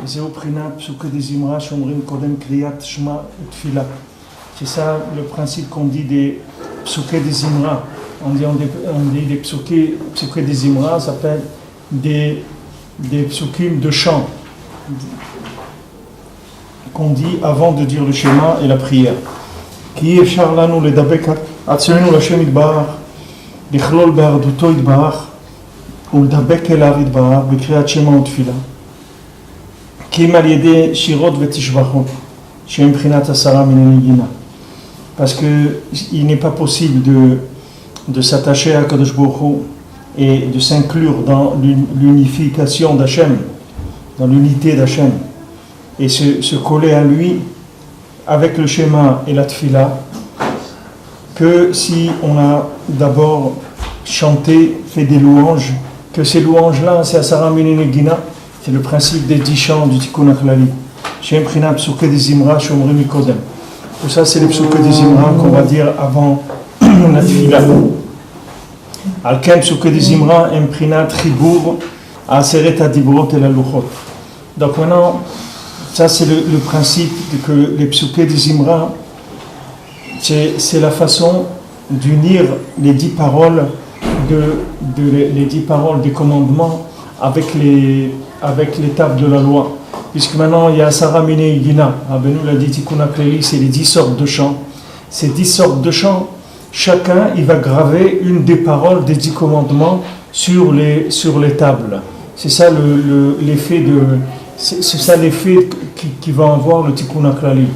וזהו בחינת פסוקי דזמרה שאומרים קודם קריאת שמע ותפילה. C'est ça le principe qu'on dit des psuké des Zimra. On dit des psuké des Zimra, ça s'appelle des psukim de chant qu'on dit avant de dire le schéma et la prière. Ki efshar lanu ledabek atzmenu l'Hashem yitbarach, לכלול באחדותו יתברך ולדבק אליו יתברך בקריאת שמע ותפילה. כי אם על ידי שירות ותשבחות שהם מבחינת 10 מיני נגינה. Parce qu'il n'est pas possible de s'attacher à Kadosh Baruch Hu et de s'inclure dans l'unification d'Hachem, dans l'unité d'Hachem, et se coller à lui avec le schéma et la tfila, que si on a d'abord chanté, fait des louanges, que ces louanges-là, c'est Asara Mini Negina, c'est le principe des 10 chants du Tikkun HaKlali. Shem Prinat Psuké des Zimra, Shomri Mikodem. Tout ça, c'est les Psuké des Zimra qu'on va dire avant la Tfila. Al-Kem Psuké des Zimra, Em Prinat Chibur, Aseret Adibrot et la Luchot. Donc maintenant, ça c'est le principe que les Psuké des Zimra, c'est la façon d'unir les 10 paroles les 10 paroles des commandements avec l'étape de la loi. Puisque maintenant il y a Asara Mine Yigina, Rabbeinu l'a dit, Tikkun HaKlali, c'est les 10 sortes de chants. Ces 10 sortes de chants, chacun il va graver une des paroles des 10 commandements sur les tables. C'est ça l'effet qui va avoir le Tikkun HaKlali.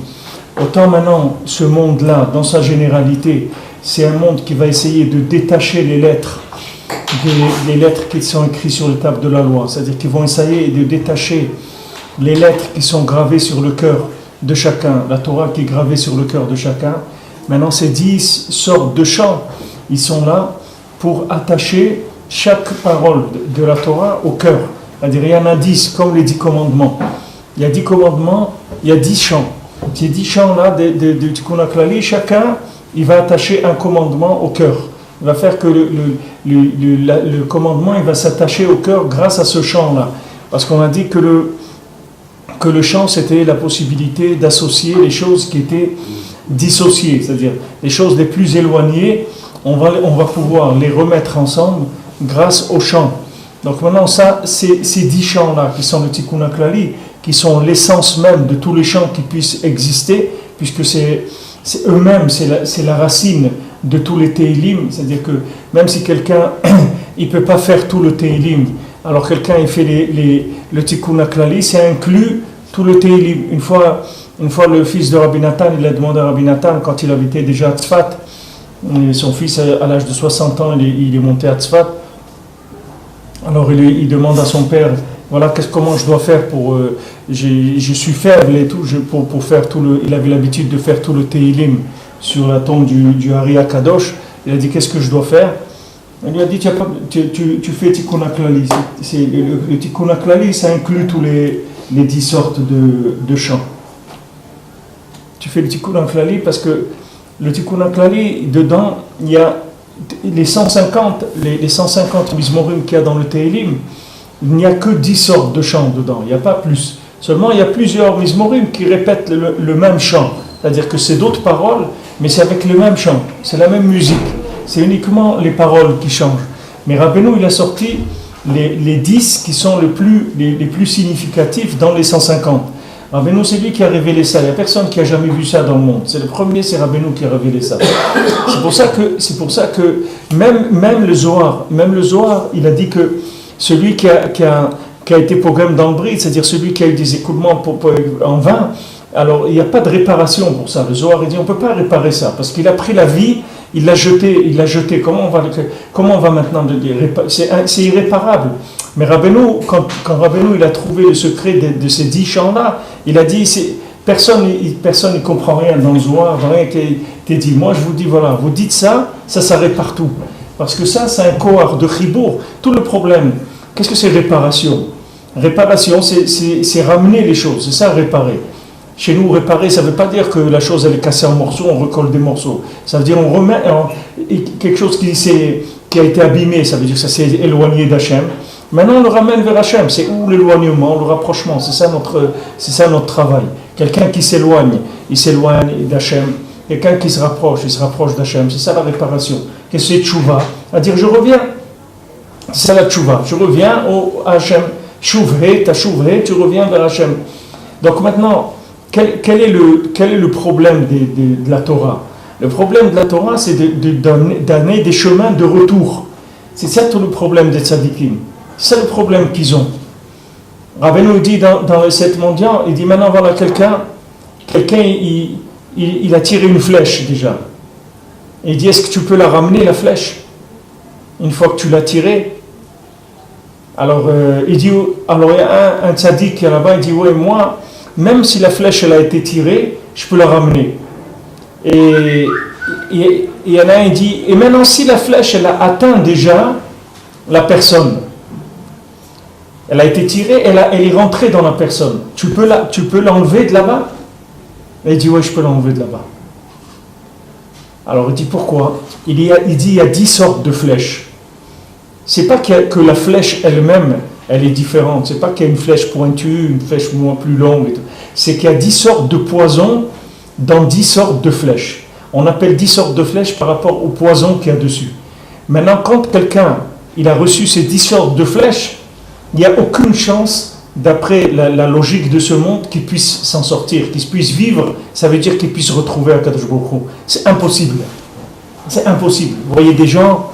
Autant maintenant, ce monde-là, dans sa généralité, c'est un monde qui va essayer de détacher les lettres qui sont écrites sur les tables de la loi. C'est-à-dire qu'ils vont essayer de détacher les lettres qui sont gravées sur le cœur de chacun, la Torah qui est gravée sur le cœur de chacun. Maintenant, ces 10 sortes de chants, ils sont là pour attacher chaque parole de la Torah au cœur. C'est-à-dire, il y en a 10, comme les 10 commandements. Il y a 10 commandements, il y a 10 chants. Ces 10 chants-là de Tikkun HaKlali, chacun, il va attacher un commandement au cœur. Il va faire que le commandement, il va s'attacher au cœur grâce à ce chant-là. Parce qu'on a dit que le chant, c'était la possibilité d'associer les choses qui étaient dissociées. C'est-à-dire, les choses les plus éloignées, on va pouvoir les remettre ensemble grâce au chant. Donc maintenant, ça, ces 10 chants-là, qui sont le Tikkun HaKlali, qui sont l'essence même de tous les chants qui puissent exister, puisque c'est eux-mêmes, c'est la racine de tous les Teilim. C'est-à-dire que même si quelqu'un il ne peut pas faire tout le Teilim, alors quelqu'un il fait le Tikkun HaKlali, c'est inclus tout le Teilim. Une fois le fils de Rabbi Nathan, il a demandé à Rabbi Nathan, quand il habitait déjà à Tzfat, son fils à l'âge de 60 ans, il est monté à Tzfat. Alors il demande à son père, voilà, comment je dois faire pour... je suis faible et tout, pour faire tout le... Il avait l'habitude de faire tout le Teilim sur la tombe du Hari HaKadosh. Il a dit, qu'est-ce que je dois faire? Il lui a dit, tu fais Tikkun HaKlali. Le Tikkun HaKlali, ça inclut tous les 10 sortes de chants. Tu fais le Tikkun HaKlali parce que le Tikkun HaKlali, dedans, il y a les 150 Mizmorim qu'il y a dans le Teilim. Il n'y a que 10 sortes de chants dedans, il n'y a pas plus. Seulement, il y a plusieurs Mizmorim qui répètent le même chant. C'est-à-dire que c'est d'autres paroles, mais c'est avec le même chant. C'est la même musique. C'est uniquement les paroles qui changent. Mais Rabbeinu, il a sorti les 10 qui sont les plus significatifs dans les 150. Rabbeinu, c'est lui qui a révélé ça. Il n'y a personne qui a jamais vu ça dans le monde. C'est le premier, c'est Rabbeinu qui a révélé ça. C'est pour ça que même le Zohar, il a dit que celui qui a été pogrom dans le bride, c'est-à-dire celui qui a eu des écoulements en vain, alors il n'y a pas de réparation pour ça. Le Zohar, il dit on ne peut pas réparer ça, parce qu'il a pris la vie, il l'a jeté. Comment on va maintenant le dire? C'est irréparable. Mais Rabbeinu, quand Rabbeinu il a trouvé le secret de ces 10 chants-là, il a dit, personne ne comprend rien dans le Zohar, rien qui est dit. Moi je vous dis, voilà, vous dites ça s'arrête partout. Parce que ça, c'est un kohar de chibour. Tout le problème, qu'est-ce que c'est réparation? Réparation, c'est ramener les choses, c'est ça réparer. Chez nous, réparer, ça ne veut pas dire que la chose elle est cassée en morceaux, on recolle des morceaux. Ça veut dire on remet quelque chose qui a été abîmé, ça veut dire que ça s'est éloigné d'Hachem. Maintenant, on le ramène vers Hachem. C'est où l'éloignement, le rapprochement. C'est ça notre travail. Quelqu'un qui s'éloigne, il s'éloigne d'Hachem. Quelqu'un qui se rapproche, il se rapproche d'Hachem. C'est ça la réparation. Qu'est-ce que c'est tchouva? À dire je reviens. C'est ça la tchouva. Je reviens à Hachem. Chouvhe, tu reviens vers Hachem. Donc maintenant, quel est le problème de la Torah? Le problème de la Torah, c'est d'amener des chemins de retour. C'est ça tout le problème des tzadikim. C'est ça le problème qu'ils ont. Rabbeinu dit dans les 7 mendiants, il dit maintenant voilà quelqu'un il a tiré une flèche déjà. Et il dit est-ce que tu peux la ramener la flèche une fois que tu l'as tirée? Alors il y a un tzaddik qui est là-bas, il dit ouais moi, même si la flèche elle a été tirée, je peux la ramener. Et il y en a un qui dit et maintenant si la flèche elle a atteint déjà la personne, elle a été tirée, elle est rentrée dans la personne, tu peux l'enlever de là-bas? Et il dit ouais je peux l'enlever de là-bas. Alors il dit pourquoi? Il dit il y a 10 sortes de flèches. C'est pas que la flèche elle-même elle est différente, c'est pas qu'il y a une flèche pointue, une flèche moins plus longue et tout. C'est qu'il y a 10 sortes de poisons dans 10 sortes de flèches. On appelle 10 sortes de flèches par rapport au poison qu'il y a dessus. Maintenant, quand quelqu'un il a reçu ces 10 sortes de flèches, il n'y a aucune chance, d'après la logique de ce monde, qu'il puisse s'en sortir, qu'il puisse vivre, ça veut dire qu'il puisse retrouver Akadosh Baruch Hu. C'est impossible. C'est impossible. Vous voyez des gens,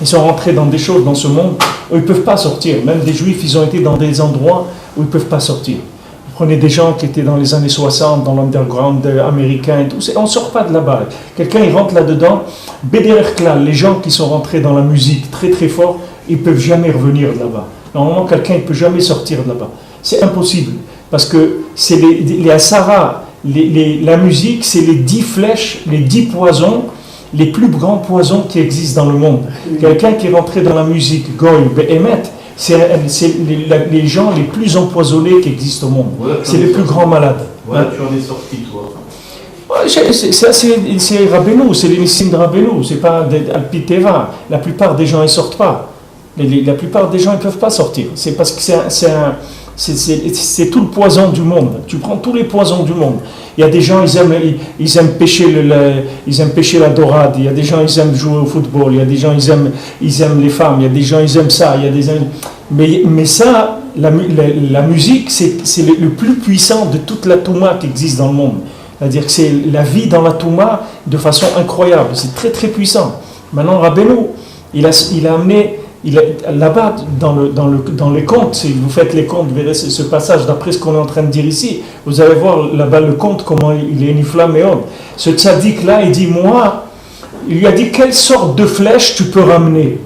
ils sont rentrés dans des choses dans ce monde où ils ne peuvent pas sortir. Même des juifs, ils ont été dans des endroits où ils ne peuvent pas sortir. Vous prenez des gens qui étaient dans les années 60, dans l'underground américain et tout, on ne sort pas de là-bas. Quelqu'un, il rentre là-dedans. Bederech Klal, les gens qui sont rentrés dans la musique très très fort, ils ne peuvent jamais revenir de là-bas. Normalement, quelqu'un ne peut jamais sortir de là-bas. C'est impossible. Parce que c'est les asara, la musique, c'est les 10 flèches, les 10 poisons, les plus grands poisons qui existent dans le monde. Quelqu'un qui est rentré dans la musique, Goy, Behemet, c'est les gens les plus empoisonnés qui existent au monde. Voilà, c'est les plus grands malades. Voilà, tu en es sorti, toi. C'est Rabbeinu, c'est les Nissim de Rabbeinu, c'est pas Alpiteva. La plupart des gens ne sortent pas. La plupart des gens ne peuvent pas sortir. C'est parce que c'est tout le poison du monde. Tu prends tous les poisons du monde. Il y a des gens, ils aiment pêcher la dorade. Il y a des gens, ils aiment jouer au football. Il y a des gens, ils aiment les femmes. Il y a des gens, ils aiment ça. Mais ça, la musique, c'est le plus puissant de toute la Touma qui existe dans le monde. C'est-à-dire que c'est la vie dans la Touma de façon incroyable. C'est très très puissant. Maintenant, Rabbeinu, il a amené... là-bas, dans les contes, si vous faites les contes, vous verrez ce passage, d'après ce qu'on est en train de dire ici, vous allez voir là-bas le conte, comment il est nifla méon. Ce tzaddik-là, il dit, il lui a dit, quelle sorte de flèche tu peux ramener?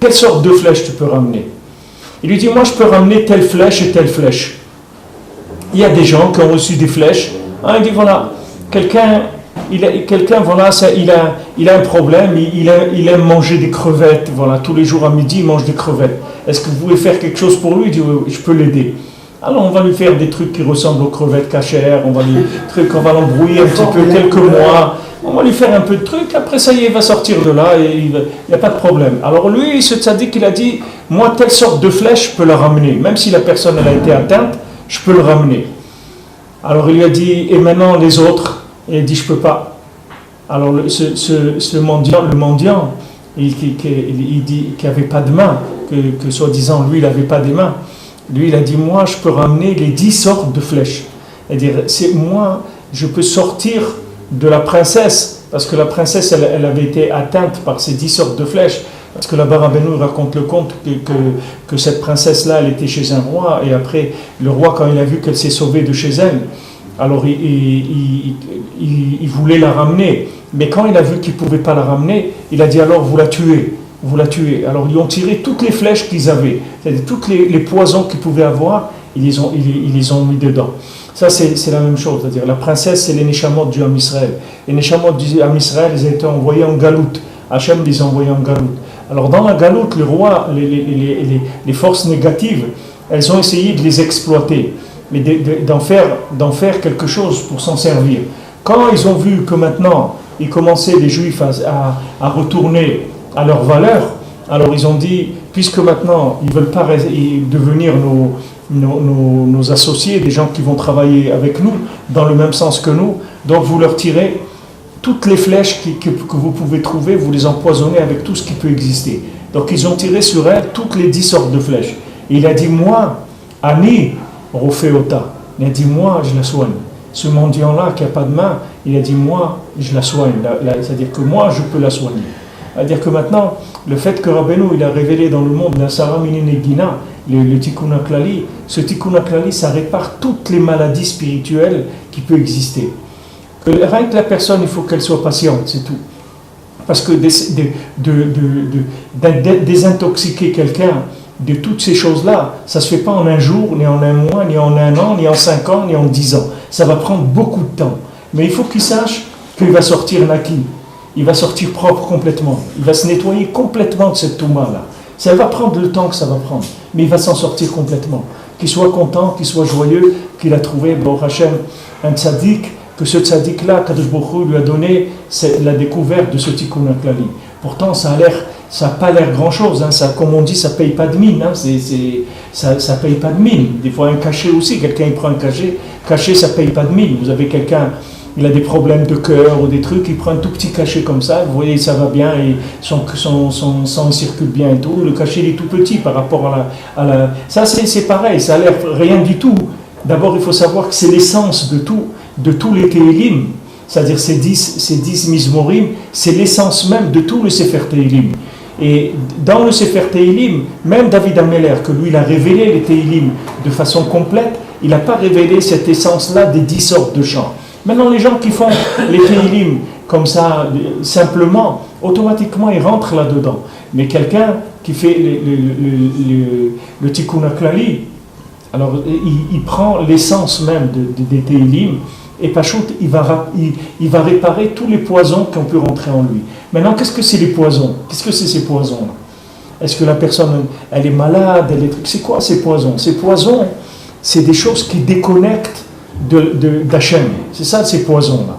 Quelle sorte de flèche tu peux ramener? Il lui dit, moi je peux ramener telle flèche et telle flèche. Il y a des gens qui ont reçu des flèches. Il dit, voilà, quelqu'un, voilà, il a un problème, il aime manger des crevettes, voilà, tous les jours à midi, il mange des crevettes. Est-ce que vous pouvez faire quelque chose pour lui? Il dit, oui, je peux l'aider. Alors on va lui faire des trucs qui ressemblent aux crevettes cachères, on va l'embrouiller un petit peu, quelques mois, on va lui faire un peu de trucs, après ça y est, il va sortir de là, et il n'y a pas de problème. Alors lui, ce tzaddik, il a dit, moi, telle sorte de flèche, je peux la ramener, même si la personne elle a été atteinte, je peux le ramener. Alors il lui a dit, et maintenant les autres? Et il dit, je ne peux pas. Alors ce mendiant, le mendiant, il dit qu'il n'avait pas de main, que soi-disant, lui, il n'avait pas des mains. Lui, il a dit, moi, je peux ramener les 10 sortes de flèches. C'est-à-dire, moi, je peux sortir de la princesse, parce que la princesse, elle avait été atteinte par ces 10 sortes de flèches. Parce que là-bas, Rabbeinu raconte le conte que cette princesse-là, elle était chez un roi, et après, le roi, quand il a vu qu'elle s'est sauvée de chez elle, alors il voulait la ramener, mais quand il a vu qu'il ne pouvait pas la ramener, il a dit alors vous la tuez. Alors ils ont tiré toutes les flèches qu'ils avaient, c'est-à-dire tous les poisons qu'ils pouvaient avoir, ils les ont mis dedans. Ça c'est la même chose, c'est-à-dire la princesse c'est les Neshamot du Ham Israël. Les Neshamot du Ham Israël, ils ont été envoyés en galoute. Hachem les a envoyés en galoute. Alors dans la galoute, le roi, les forces négatives, elles ont essayé de les exploiter, mais d'en faire quelque chose pour s'en servir. Quand ils ont vu que maintenant, ils commençaient, les Juifs, à retourner à leurs valeurs, alors ils ont dit, puisque maintenant ils ne veulent pas devenir nos associés, des gens qui vont travailler avec nous dans le même sens que nous, donc vous leur tirez toutes les flèches que vous pouvez trouver, vous les empoisonnez avec tout ce qui peut exister. Donc ils ont tiré sur elle toutes les 10 sortes de flèches. Et il a dit, moi, Ani Rofeota, il a dit, moi, je la soigne. Ce mendiant-là qui n'a pas de main, il a dit, moi, je la soigne. C'est-à-dire que moi, je peux la soigner. C'est-à-dire que maintenant, le fait que Rabbeinu, il a révélé dans le monde la Sarah Minine-Gina, le Tikkun HaKlali, ce Tikkun HaKlali, ça répare toutes les maladies spirituelles qui peuvent exister. Rien que la personne, il faut qu'elle soit patiente, c'est tout. Parce que désintoxiquer quelqu'un de toutes ces choses-là, ça ne se fait pas en un jour, ni en un mois, ni en un an, ni en 5 ans, ni en 10 ans. Ça va prendre beaucoup de temps. Mais il faut qu'il sache qu'il va sortir naki. Il va sortir propre complètement. Il va se nettoyer complètement de cette touma-là. Ça va prendre le temps que ça va prendre. Mais il va s'en sortir complètement. Qu'il soit content, qu'il soit joyeux, qu'il a trouvé, Baruch Hashem, un tzaddik, que ce tzaddik-là, Kadosh Baruch Hu lui a donné la découverte de ce Tikkun HaKlali. Pourtant, ça n'a pas l'air grand-chose. Hein. Ça, comme on dit, ça ne paye pas de mine. Hein. Ça ne paye pas de mine. Des fois, un cachet aussi. Quelqu'un il prend un cachet, ça ne paye pas de mine. Vous avez quelqu'un, il a des problèmes de cœur ou des trucs, il prend un tout petit cachet comme ça. Vous voyez, ça va bien et son sang circule bien et tout. Le cachet, il est tout petit par rapport à la... Ça, c'est pareil. Ça a l'air rien du tout. D'abord, il faut savoir que c'est l'essence de tous les Téhilim, c'est-à-dire ces 10 Mizmorim, c'est l'essence même de tout le Sefer Téhilim. Et dans le Sefer Téhilim, même David HaMelech, que lui, il a révélé les Téhilim de façon complète, il n'a pas révélé cette essence-là des 10 sortes de chants. Maintenant, les gens qui font les Téhilim comme ça, simplement, automatiquement, ils rentrent là-dedans. Mais quelqu'un qui fait le Tikkun HaKlali, alors il prend l'essence même des Téhilim, et Pachout, il va réparer tous les poisons qui ont pu rentrer en lui. Maintenant, qu'est-ce que c'est les poisons? Qu'est-ce que c'est ces poisons-là? Est-ce que la personne, elle est malade? C'est quoi ces poisons? Ces poisons, c'est des choses qui déconnectent d'Hachem. C'est ça, ces poisons-là.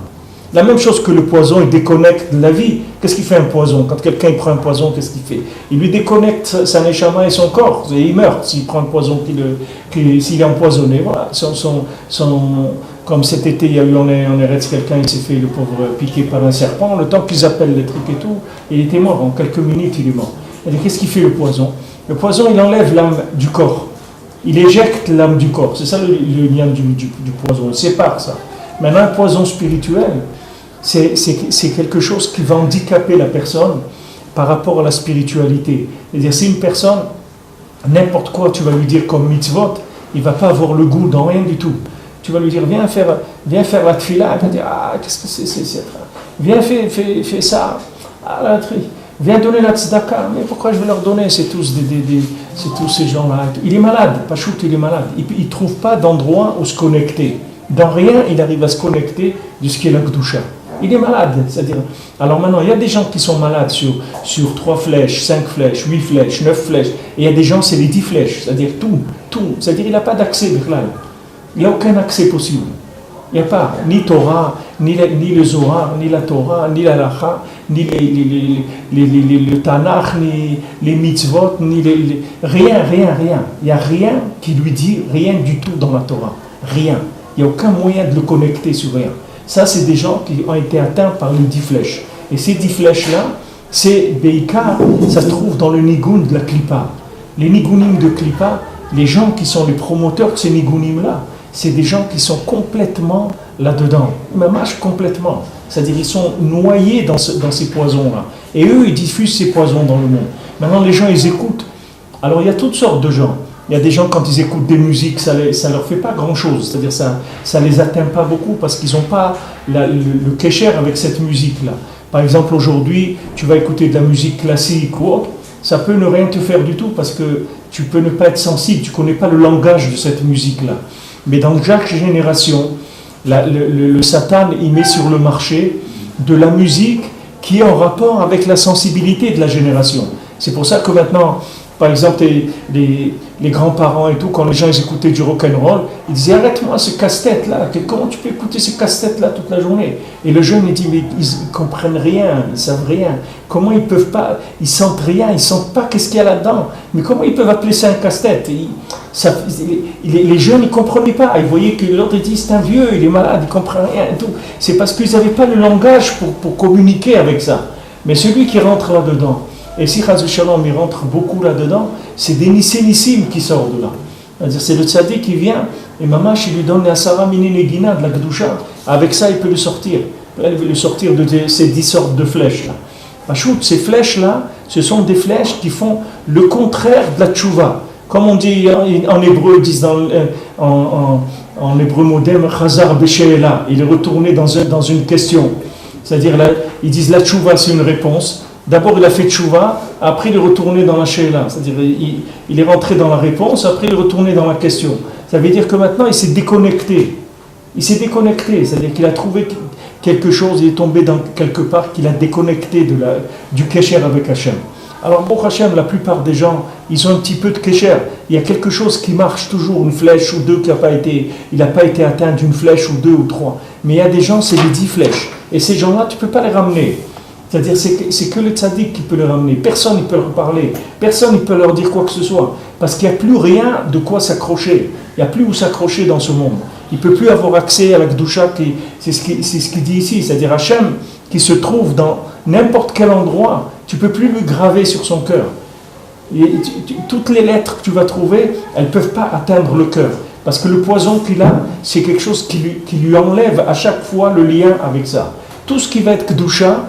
La même chose que le poison, il déconnecte de la vie. Qu'est-ce qu'il fait un poison? Quand quelqu'un prend un poison, qu'est-ce qu'il fait? Il lui déconnecte sa neshama et son corps, et il meurt s'il prend un poison, s'il est empoisonné. Voilà. Comme cet été, il y a eu en Eretz, quelqu'un, il s'est fait, le pauvre, piqué par un serpent. Le temps qu'ils appellent les trucs et tout, il était mort. En quelques minutes, il est mort. Et qu'est-ce qu'il fait le poison? Le poison, il enlève l'âme du corps. Il éjecte l'âme du corps. C'est ça le lien du poison. Il sépare ça. Maintenant, un poison spirituel, c'est quelque chose qui va handicaper la personne par rapport à la spiritualité. C'est-à-dire, si une personne, n'importe quoi, tu vas lui dire comme mitzvot, il ne va pas avoir le goût dans rien du tout. Tu vas lui dire, viens faire la tfila, il va dire, qu'est-ce que c'est viens, fais ça, la tri. Viens donner la tzedaka, mais pourquoi je vais leur donner? C'est tous ces gens-là. Il est malade, Pachout, il est malade. Il ne trouve pas d'endroit où se connecter. Dans rien, il arrive à se connecter de ce qu'est la Kedusha. Il est malade, c'est-à-dire... Alors maintenant, il y a des gens qui sont malades sur 3 flèches, 5 flèches, 8 flèches, 9 flèches. Et il y a des gens, c'est les 10 flèches, c'est-à-dire tout. C'est-à-dire qu'il n'a pas d'accès, Birlal. Il n'y a aucun accès possible. Il n'y a pas ni Torah, ni le Zohar, ni la Torah, ni la Lacha, ni le Tanakh, ni les mitzvot, rien. Il n'y a rien qui lui dit rien du tout dans la Torah. Rien. Il n'y a aucun moyen de le connecter sur rien. Ça, c'est des gens qui ont été atteints par les 10 flèches. Et ces 10 flèches-là, c'est Beika, ça se trouve dans le Nigun de la Klippa. Les Nigunim de Klippa, les gens qui sont les promoteurs de ces Nigunim-là, c'est des gens qui sont complètement là-dedans. Mamash complètement. C'est-à-dire qu'ils sont noyés dans ces poisons-là. Et eux, ils diffusent ces poisons dans le monde. Maintenant, les gens, ils écoutent. Alors, il y a toutes sortes de gens. Il y a des gens, quand ils écoutent des musiques, ça leur fait pas grand-chose. C'est-à-dire ça les atteint pas beaucoup parce qu'ils n'ont pas le kécher avec cette musique-là. Par exemple, aujourd'hui, tu vas écouter de la musique classique ou autre, ça peut ne rien te faire du tout parce que tu peux ne pas être sensible, tu connais pas le langage de cette musique-là. Mais dans chaque génération, le Satan, il met sur le marché de la musique qui est en rapport avec la sensibilité de la génération. C'est pour ça que maintenant, Par exemple, les grands-parents et tout, quand les gens ils écoutaient du rock'n'roll, ils disaient arrête-moi ce casse-tête-là, comment tu peux écouter ce casse-tête-là toute la journée? Et le jeune il dit mais ils ne comprennent rien, ils ne savent rien. Comment ils peuvent pas, ils sentent rien, ils sentent pas qu'est-ce qu'il y a là-dedans. Mais comment ils peuvent appeler ça un casse-tête? Les jeunes ils ne comprenaient pas, ils voyaient que l'autre il dit c'est un vieux, il est malade, il ne comprend rien et tout. C'est parce qu'ils n'avaient pas le langage pour communiquer avec ça. Mais celui qui rentre là-dedans, et si Chaz Shalom il rentre beaucoup là-dedans, c'est des nissim qui sortent de là. C'est-à-dire c'est le tzaddik qui vient, et Mamash il lui donne la Asara Minin Negina de la Kedusha. Avec ça il peut le sortir. Elle veut le sortir de ces 10 sortes de flèches là. Pachout, ces flèches-là, ce sont des flèches qui font le contraire de la tchouva. Comme on dit en hébreu, ils disent en hébreu moderne, Chazar Besheela, il est retourné dans une question. C'est-à-dire, ils disent la tchouva, c'est une réponse. D'abord, il a fait tchouva, après, il est retourné dans la sheela. C'est-à-dire, il est rentré dans la réponse, après, il est retourné dans la question. Ça veut dire que maintenant, il s'est déconnecté. Il s'est déconnecté, c'est-à-dire qu'il a trouvé quelque chose, il est tombé dans quelque part qu'il a déconnecté du kesher avec Hachem. Alors, pour Hachem, la plupart des gens, ils ont un petit peu de kesher. Il y a quelque chose qui marche toujours, une flèche ou deux, il n'a pas été atteint d'une flèche ou deux ou trois. Mais il y a des gens, c'est les 10 flèches. Et ces gens-là, tu ne peux pas les ramener. C'est-à-dire, c'est que le tzaddik qui peut les ramener. Personne ne peut leur parler. Personne ne peut leur dire quoi que ce soit. Parce qu'il n'y a plus rien de quoi s'accrocher. Il n'y a plus où s'accrocher dans ce monde. Il ne peut plus avoir accès à la Kedusha, c'est ce qu'il dit ici. C'est-à-dire, Hachem, qui se trouve dans n'importe quel endroit, tu ne peux plus lui graver sur son cœur. Toutes les lettres que tu vas trouver, elles ne peuvent pas atteindre le cœur. Parce que le poison qu'il a, c'est quelque chose qui lui enlève à chaque fois le lien avec ça. Tout ce qui va être Kedusha,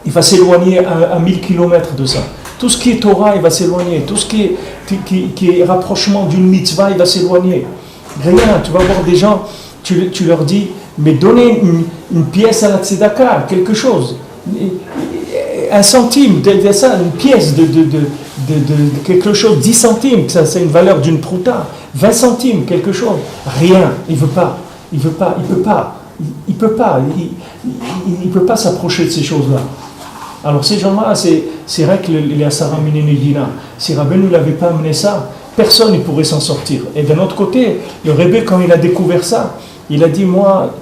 il va s'éloigner à 1000 km de ça. Tout ce qui est Torah, il va s'éloigner. Tout ce qui est rapprochement d'une mitzvah, il va s'éloigner. Rien, tu vas voir des gens, tu leur dis, mais donnez une pièce à la tzedaka, quelque chose. 1 centime, ça, une pièce de quelque chose, 10 centimes, ça, c'est une valeur d'une prouta. 20 centimes, quelque chose. Rien, il ne peut pas s'approcher de ces choses-là. Alors ces gens-là, c'est vrai que les Asara Minin Negina, si Rabbeinu ne l'avait pas amené ça, personne ne pourrait s'en sortir. Et d'un autre côté, le Rebbe, quand il a découvert ça, il a dit, moi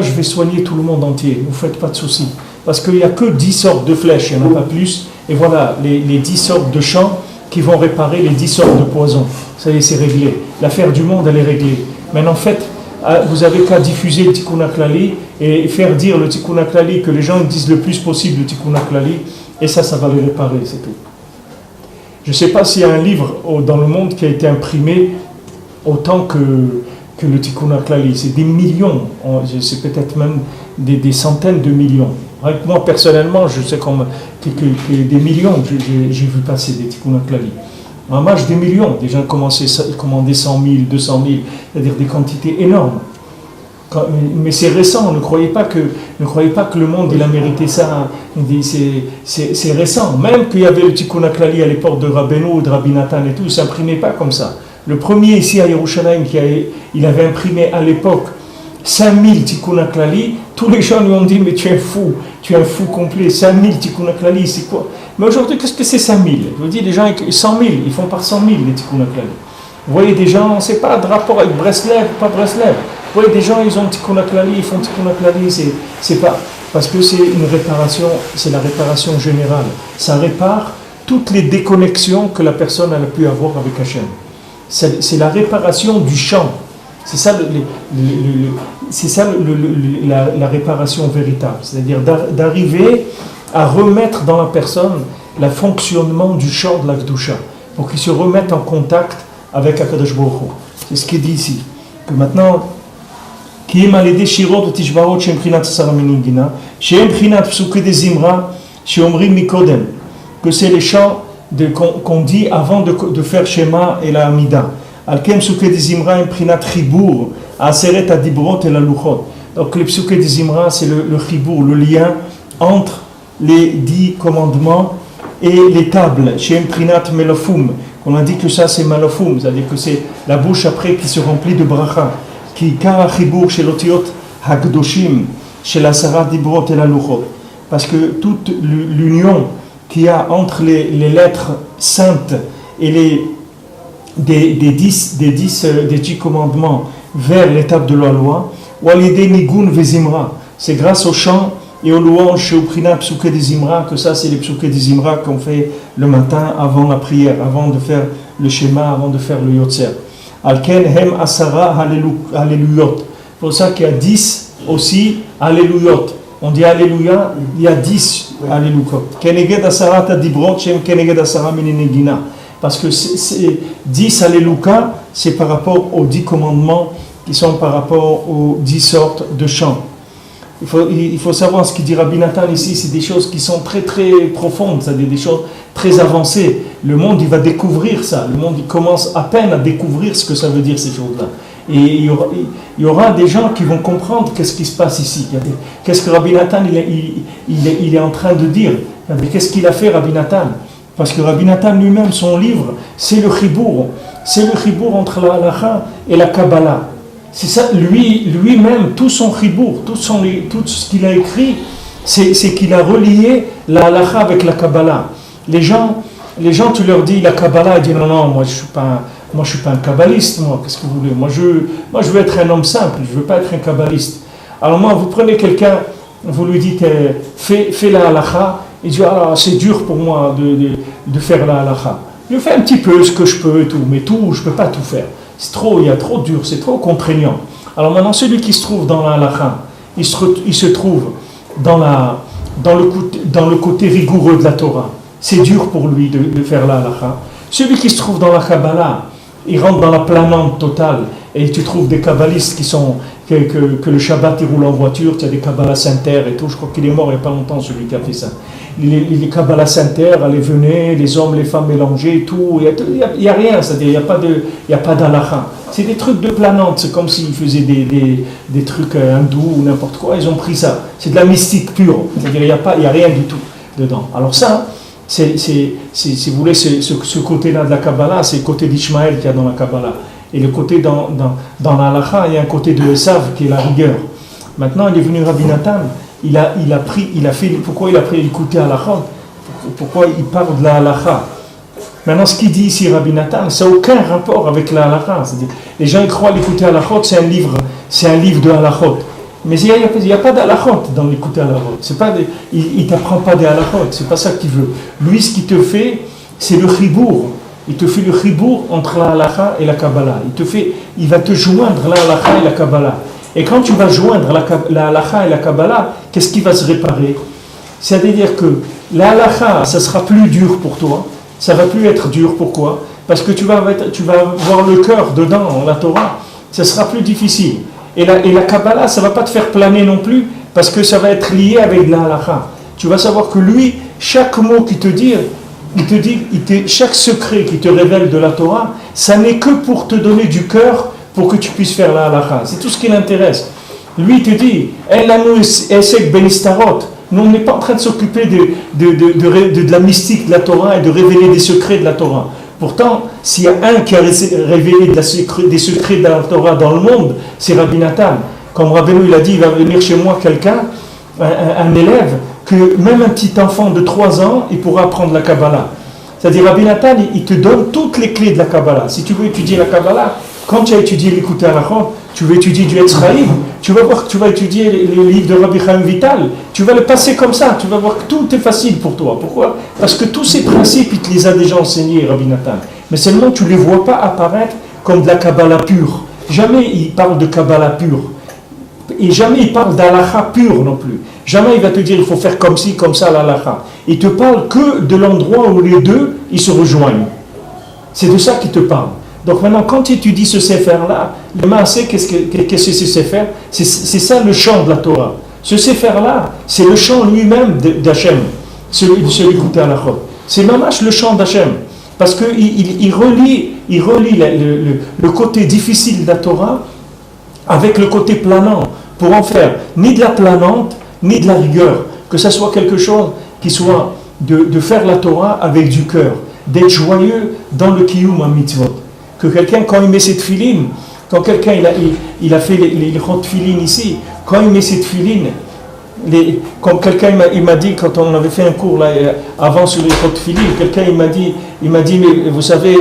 je vais soigner tout le monde entier, ne vous faites pas de soucis. Parce qu'il n'y a que 10 sortes de flèches, il n'y en a pas plus. Et voilà, les 10 sortes de champs qui vont réparer les 10 sortes de poisons. Ça y est, c'est réglé. L'affaire du monde, elle est réglée. Mais en fait, vous n'avez qu'à diffuser le Tikkun HaKlali et faire dire le Tikkun HaKlali, que les gens disent le plus possible le Tikkun HaKlali, et ça va le réparer, c'est tout. Je ne sais pas s'il y a un livre dans le monde qui a été imprimé autant que le Tikkun HaKlali. C'est des millions, c'est peut-être même des centaines de millions. Moi, personnellement, je sais que des millions, j'ai vu passer des Tikkun HaKlali. En marge des millions, des gens commandaient 100 000, 200 000, c'est-à-dire des quantités énormes. Mais c'est récent, ne croyez pas que le monde il a mérité ça. C'est récent. Même qu'il y avait le Tikkun HaKlali à l'époque de Rabbeinu, de Rabbi Nathan et tout, il ne s'imprimait pas comme ça. Le premier ici à Yerushalayim, il avait imprimé à l'époque 5000 Tikkun HaKlali, tous les gens lui ont dit mais tu es un fou complet, 5000 Tikkun HaKlali, c'est quoi? Mais aujourd'hui, qu'est-ce que c'est 5000? Je vous dis, les gens, 100 000, ils font par 100 000 les Tikkun HaKlali. Vous voyez des gens, c'est pas de rapport avec Breslev, pas Breslev. Vous voyez des gens, ils ont Tikkun HaKlali, ils font Tikkun HaKlali, c'est pas, parce que c'est une réparation, c'est la réparation générale. Ça répare toutes les déconnexions que la personne a pu avoir avec Hachem. C'est la réparation du champ. C'est ça, la réparation véritable. C'est-à-dire d'arriver à remettre dans la personne le fonctionnement du champ de la Kedusha, pour qu'il se remette en contact avec Akadosh Baruch Hu. C'est ce qu'il dit ici. Que maintenant, que c'est les chants qu'on dit avant de faire Shema et la Hamida. Alkem psuke de Zimra imprinat chibur, aseret adibrot et la luchot. Donc le psuke de Zimra, c'est le chibur, le lien entre les 10 commandements et les tables. Chez imprinat melofum, on a dit que ça c'est malofum, c'est-à-dire que c'est la bouche après qui se remplit de bracha. Qui kara chibur chez l'otiot hagdoshim, chez la sarat dibrot et la luchot. Parce que toute l'union qu'il y a entre les lettres saintes et des 10 commandements vers l'étape de la loi, c'est grâce au chant et aux louanges, au prina psuké des Zimra, que ça c'est les psuké des Zimra qu'on fait le matin avant la prière, avant de faire le schéma, avant de faire le yotzer. Alken hem asara hallelujot. C'est pour ça qu'il y a 10 aussi hallelujot. On dit alléluia, il y a 10 alléluia. Keneged asara tadibrot shem keneged asara minenegina. Parce que c'est 10 alléluia, c'est par rapport aux 10 commandements qui sont par rapport aux 10 sortes de chants. Il faut savoir ce qu'il dit Rabbi Nathan ici, c'est des choses qui sont très très profondes, c'est-à-dire des choses très avancées. Le monde, il va découvrir ça. Le monde, il commence à peine à découvrir ce que ça veut dire, ces choses-là. Et il y aura des gens qui vont comprendre qu'est-ce qui se passe ici. Qu'est-ce que Rabbi Nathan il est en train de dire. Qu'est-ce qu'il a fait, Rabbi Nathan? Parce que Rabbi Nathan lui-même, son livre, c'est le chibour. C'est le chibour entre la halacha et la Kabbalah. C'est ça, lui-même, tout son chibour, tout ce qu'il a écrit, c'est qu'il a relié la halacha avec la Kabbalah. Les gens, tu leur dis la Kabbalah, ils disent non, moi je suis pas un kabbaliste, moi, qu'est-ce que vous voulez? Moi je veux être un homme simple, je veux pas être un kabbaliste. Alors moi, vous prenez quelqu'un, vous lui dites fais la halacha, il dit c'est dur pour moi de faire la halacha. Je fais un petit peu ce que je peux et tout, mais tout, je peux pas tout faire. Il y a trop dur, c'est trop contraignant. Alors maintenant, celui qui se trouve dans la halacha, il se trouve dans le côté rigoureux de la Torah. C'est dur pour lui de faire la halacha. Celui qui se trouve dans la Kabbalah, il rentre dans la planante totale. Et tu trouves des kabbalistes que le Shabbat il roule en voiture, tu as des Kabbalah Saint-Terre et tout. Je crois qu'il est mort il n'y a pas longtemps, celui qui a fait ça. Les Kabbalah Saint-Terre, allez, venez, les hommes, les femmes mélangés et tout. Il n'y a rien, c'est-à-dire il n'y a pas d'halakha. C'est des trucs de planante, c'est comme s'ils faisaient des trucs hindous ou n'importe quoi. Ils ont pris ça. C'est de la mystique pure, c'est-à-dire il n'y a rien du tout dedans. Alors ça, si vous voulez, ce côté-là de la Kabbalah, c'est le côté d'Ishmaël qu'il y a dans la Kabbalah. Et le côté dans la halacha, il y a un côté de Esav qui est la rigueur. Maintenant, il est venu Rabbi Nathan, pourquoi il a pris l'écouter à halacha? Pourquoi il parle de la halacha? Maintenant, ce qu'il dit ici, Rabbi Nathan, ça n'a aucun rapport avec la halacha. C'est-à-dire, les gens croient l'écouter à halacha, c'est un livre de halachot. Mais il n'y a pas d'halachot dans l'écouter à halacha. Il ne t'apprend pas des halachot, c'est pas ça qu'il veut. Lui, ce qu'il te fait, c'est le chibour. Il te fait le chibour entre la halacha et la Kabbalah. Il va te joindre la halacha et la Kabbalah. Et quand tu vas joindre la halacha et la Kabbalah, qu'est-ce qui va se réparer? C'est-à-dire que la halacha, ça sera plus dur pour toi. Ça va plus être dur. Pourquoi? Parce que tu vas avoir le cœur dedans, la Torah. Ça sera plus difficile. Et la Kabbalah, ça va pas te faire planer non plus, parce que ça va être lié avec la halacha. Tu vas savoir que lui, chaque mot qu'il te dit, chaque secret qui te révèle de la Torah, ça n'est que pour te donner du cœur pour que tu puisses faire la halacha. C'est tout ce qui l'intéresse. Lui, il te dit, nous, on n'est pas en train de s'occuper de la mystique de la Torah et de révéler des secrets de la Torah. Pourtant, s'il y a un qui a révélé des secrets de la Torah dans le monde, c'est Rabbi Nathan. Comme Rabbeinu, il a dit, il va venir chez moi quelqu'un, un élève, que même un petit enfant de 3 ans, il pourra apprendre la Kabbalah. C'est-à-dire, Rabbi Nathan, il te donne toutes les clés de la Kabbalah. Si tu veux étudier la Kabbalah, quand tu as étudié l'écoute à la tu veux étudier du Etz Chaim, tu vas voir que tu vas étudier les livres de Rabbi Chaim Vital, tu vas le passer comme ça, tu vas voir que tout est facile pour toi. Pourquoi? Parce que tous ces principes, il te les a déjà enseignés, Rabbi Nathan. Mais seulement, tu ne les vois pas apparaître comme de la Kabbalah pure. Jamais il parle de Kabbalah pure. Et jamais il parle d'Alacha pure non plus. Jamais il va te dire il faut faire comme ci, comme ça l'Alacha. Il te parle que de l'endroit où les deux, ils se rejoignent. C'est de ça qu'il te parle. Donc maintenant, quand tu étudies ce Sefer-là, le Maaseh, qu'est-ce que c'est ce Sefer? C'est ça le chant de la Torah. Ce Sefer-là, c'est le chant lui-même d'Hachem, celui d'écouter à la Chod. C'est mamash le chant d'Hachem. Parce qu'il relie le côté difficile de la Torah avec le côté planant, pour en faire ni de la planante, ni de la rigueur. Que ça soit quelque chose qui soit de faire la Torah avec du cœur, d'être joyeux dans le kiyum à mitzvot. Que quelqu'un, quand il met cette filine, quand quelqu'un il a fait les tefilines ici, quand il met cette filine, Comme quelqu'un il m'a dit, quand on avait fait un cours là, avant sur les Tefillin, quelqu'un il m'a dit, mais vous savez,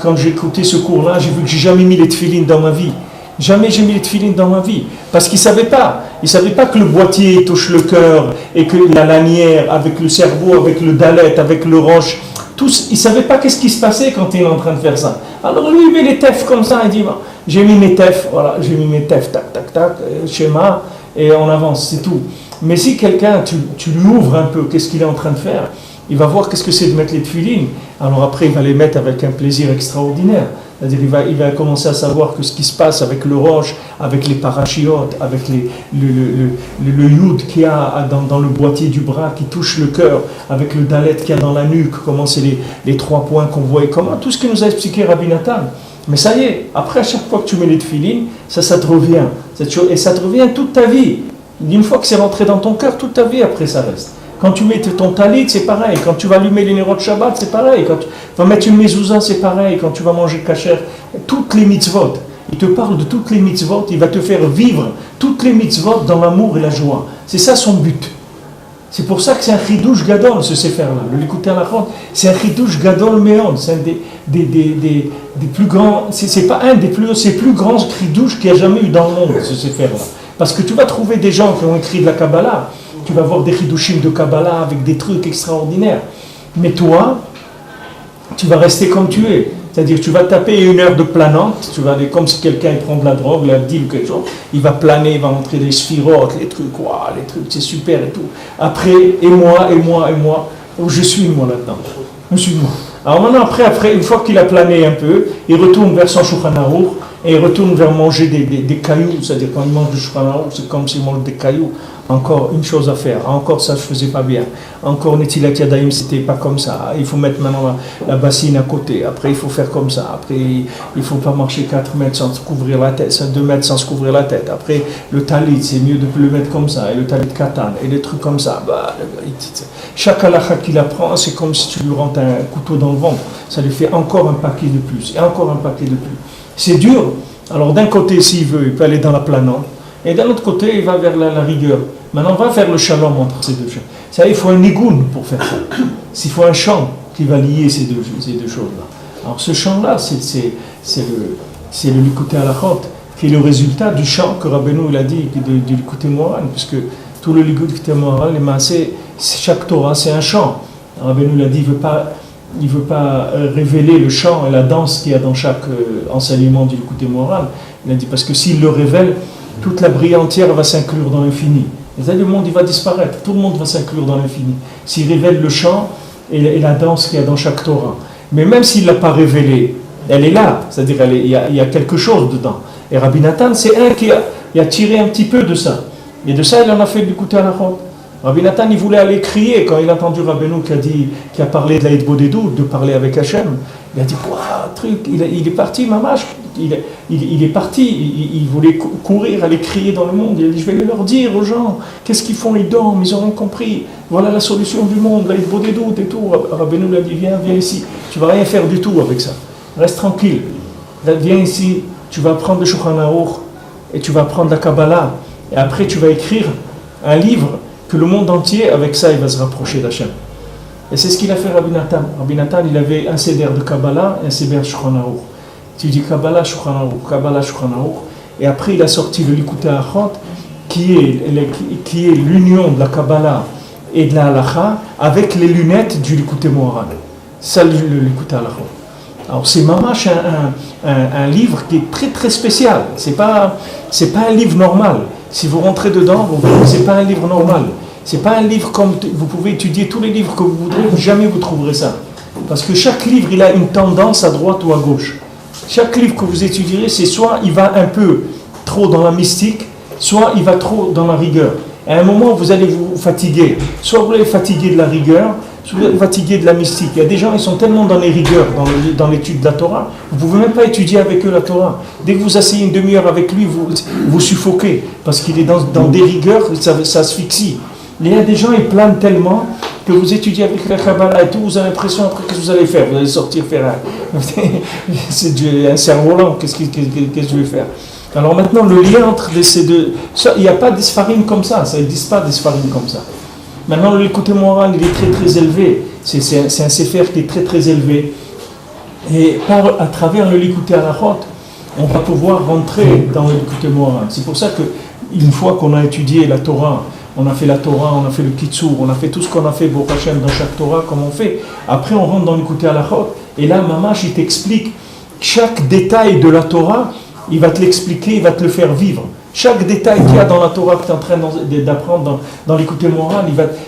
quand j'ai écouté ce cours-là, j'ai vu que j'ai jamais mis les Tefillin dans ma vie. Jamais j'ai mis les Tefillin dans ma vie. Parce qu'il ne savait pas. Il ne savait pas que le boîtier touche le cœur et que la lanière, avec le cerveau, avec le dalet, avec le roche, tous, il ne savait pas qu'est-ce qui se passait quand il est en train de faire ça. Alors lui, il met les tefs comme ça, il dit, bon, j'ai mis mes tefs, voilà, j'ai mis mes tefs, tac, tac, tac, schéma, et on avance, c'est tout. Mais si quelqu'un, tu lui ouvres un peu, qu'est-ce qu'il est en train de faire, il va voir qu'est-ce que c'est de mettre les tefillin. Alors après, il va les mettre avec un plaisir extraordinaire. C'est-à-dire il va commencer à savoir que ce qui se passe avec le roche, avec les parachiotes, avec le youd qu'il y a dans le boîtier du bras qui touche le cœur, avec le dalet qu'il y a dans la nuque, comment c'est les 3 points qu'on voit, et comment tout ce que nous a expliqué Rabbi Nathan. Mais ça y est, après à chaque fois que tu mets les tefillin, ça te revient. Et ça te revient toute ta vie. Une fois que c'est rentré dans ton cœur, toute ta vie après ça reste. Quand tu mets ton talit, c'est pareil. Quand tu vas allumer les nérots de Shabbat, c'est pareil. Quand tu vas mettre une mezouza, c'est pareil. Quand tu vas manger kasher, toutes les mitzvot. Il te parle de toutes les mitzvot. Il va te faire vivre toutes les mitzvot dans l'amour et la joie. C'est ça son but. C'est pour ça que c'est un chidouche gadol, ce sefer-là. Le Likutei Halachot, c'est un chidouche gadol meon. C'est un des plus grands. C'est pas un des plus. C'est le plus grand chidouche qu'il y a jamais eu dans le monde, ce sefer-là. Parce que tu vas trouver des gens qui ont écrit de la Kabbalah. Tu vas voir des chidushim de Kabbalah avec des trucs extraordinaires. Mais toi, tu vas rester comme tu es. C'est-à-dire, tu vas taper 1 heure de planante, tu vas aller comme si quelqu'un prend de la drogue, la dit ou quelque chose, il va planer, il va montrer des sphirotes, les trucs, c'est super et tout. Après, et moi, je suis moi là-dedans. Je suis moi. Alors maintenant, après, une fois qu'il a plané un peu, il retourne vers son Shulchan Aruch et il retourne vers manger des cailloux. C'est-à-dire, quand il mange du Shulchan Aruch, c'est comme s'il mange des cailloux. Encore une chose à faire, encore ça je faisais pas bien, encore Netilat Yadayim c'était pas comme ça, il faut mettre maintenant la bassine à côté, après il faut faire comme ça, après il faut pas marcher 4 mètres sans se couvrir la tête, 2 mètres sans se couvrir la tête, après le talit c'est mieux de le mettre comme ça, et le talit katan, et des trucs comme ça, chaque halakha qu'il apprend c'est comme si tu lui rentres un couteau dans le ventre, ça lui fait encore un paquet de plus, et encore un paquet de plus, c'est dur, alors d'un côté s'il veut il peut aller dans la planante, et d'un autre côté il va vers la rigueur. Maintenant, on va faire le shalom entre ces deux choses. Ça, il faut un nigoun pour faire ça. Il faut un chant qui va lier ces deux choses-là. Alors, ce chant-là, c'est le Likutei Halachot, qui est le résultat du chant que Rabbeinu il a dit du Likutei Moharan, puisque tout le Likutei Moharan, les maaseh, chaque Torah, c'est un chant. Rabbeinu l'a dit, il veut pas révéler le chant et la danse qu'il y a dans chaque enseignement du Likutei Moharan. Il a dit, parce que s'il le révèle, toute la brille entière va s'inclure dans l'infini. Le monde il va disparaître, tout le monde va s'inclure dans l'infini. S'il révèle le chant et la danse qu'il y a dans chaque Torah. Mais même s'il ne l'a pas révélé, elle est là, c'est-à-dire il y a quelque chose dedans. Et Rabbi Nathan, c'est un qui a tiré un petit peu de ça. Et de ça, il en a fait du Likutei Halachot. Rabbi Nathan, il voulait aller crier quand il a entendu Rabbeinu qui a parlé de la Hitbodedut, de parler avec Hachem. Il a dit, waouh, truc, il est parti, mamash. Il est parti, il voulait courir, aller crier dans le monde. Il a dit, je vais leur dire aux gens, qu'est-ce qu'ils font, ils dorment, ils auront compris. Voilà la solution du monde, la Hitbodedut et tout. Rabbeinu lui a dit, viens ici. Tu vas rien faire du tout avec ça. Reste tranquille. Viens ici, tu vas prendre le Shulchan Aruch et tu vas prendre la Kabbalah. Et après, tu vas écrire un livre que le monde entier, avec ça, il va se rapprocher d'Hachem. Et c'est ce qu'il a fait Rabbi Nathan. Rabbi Nathan, il avait un seder de Kabbalah et un seder de Shulchan Aruch. Tu dis Kabbalah, Shulchan Aruch, Kabbalah, Shulchan Aruch. Et après, il a sorti le Likutei Halachot, qui est l'union de la Kabbalah et de la Halacha avec les lunettes du Likutei Moharan. Ça, le Likutei Halachot. Alors, c'est mamash un livre qui est très très spécial. C'est pas un livre normal. Si vous rentrez dedans, c'est pas un livre normal. C'est pas un livre comme vous pouvez étudier tous les livres que vous voudrez, jamais vous trouverez ça. Parce que chaque livre, il a une tendance à droite ou à gauche. Chaque livre que vous étudierez, c'est soit il va un peu trop dans la mystique, soit il va trop dans la rigueur. Et à un moment, vous allez vous fatiguer. Soit vous allez fatiguer de la rigueur, soit vous allez fatiguer de la mystique. Il y a des gens, ils sont tellement dans les rigueurs, dans l'étude de la Torah, vous ne pouvez même pas étudier avec eux la Torah. Dès que vous asseyez une demi-heure avec lui, vous suffoquez, parce qu'il est dans des rigueurs, ça asphyxie. Il y a des gens, ils planent tellement que vous étudiez avec la Kabbalah et tout, vous avez l'impression après qu'est-ce que vous allez faire. Vous allez sortir faire c'est un cerf-volant, qu'est-ce que je vais faire. Alors maintenant, le lien entre ces deux, il n'y a pas des sfarim comme ça n'existe pas des sfarim comme ça. Maintenant, le Likutei Moharan, il est très très élevé. C'est un sefer qui est très très élevé. Et à travers le Likutei Halachot, on va pouvoir rentrer dans le Likutei Moharan. C'est pour ça qu'une fois qu'on a étudié la Torah, on a fait la Torah, on a fait le Kitzur, on a fait tout ce qu'on a fait pour Hachem dans chaque Torah, comme on fait. Après, on rentre dans le Likutei Halachot, et là, Mamash, il t'explique chaque détail de la Torah, il va te l'expliquer, il va te le faire vivre. Chaque détail qu'il y a dans la Torah que tu es en train d'apprendre dans l'Likutei Moharan,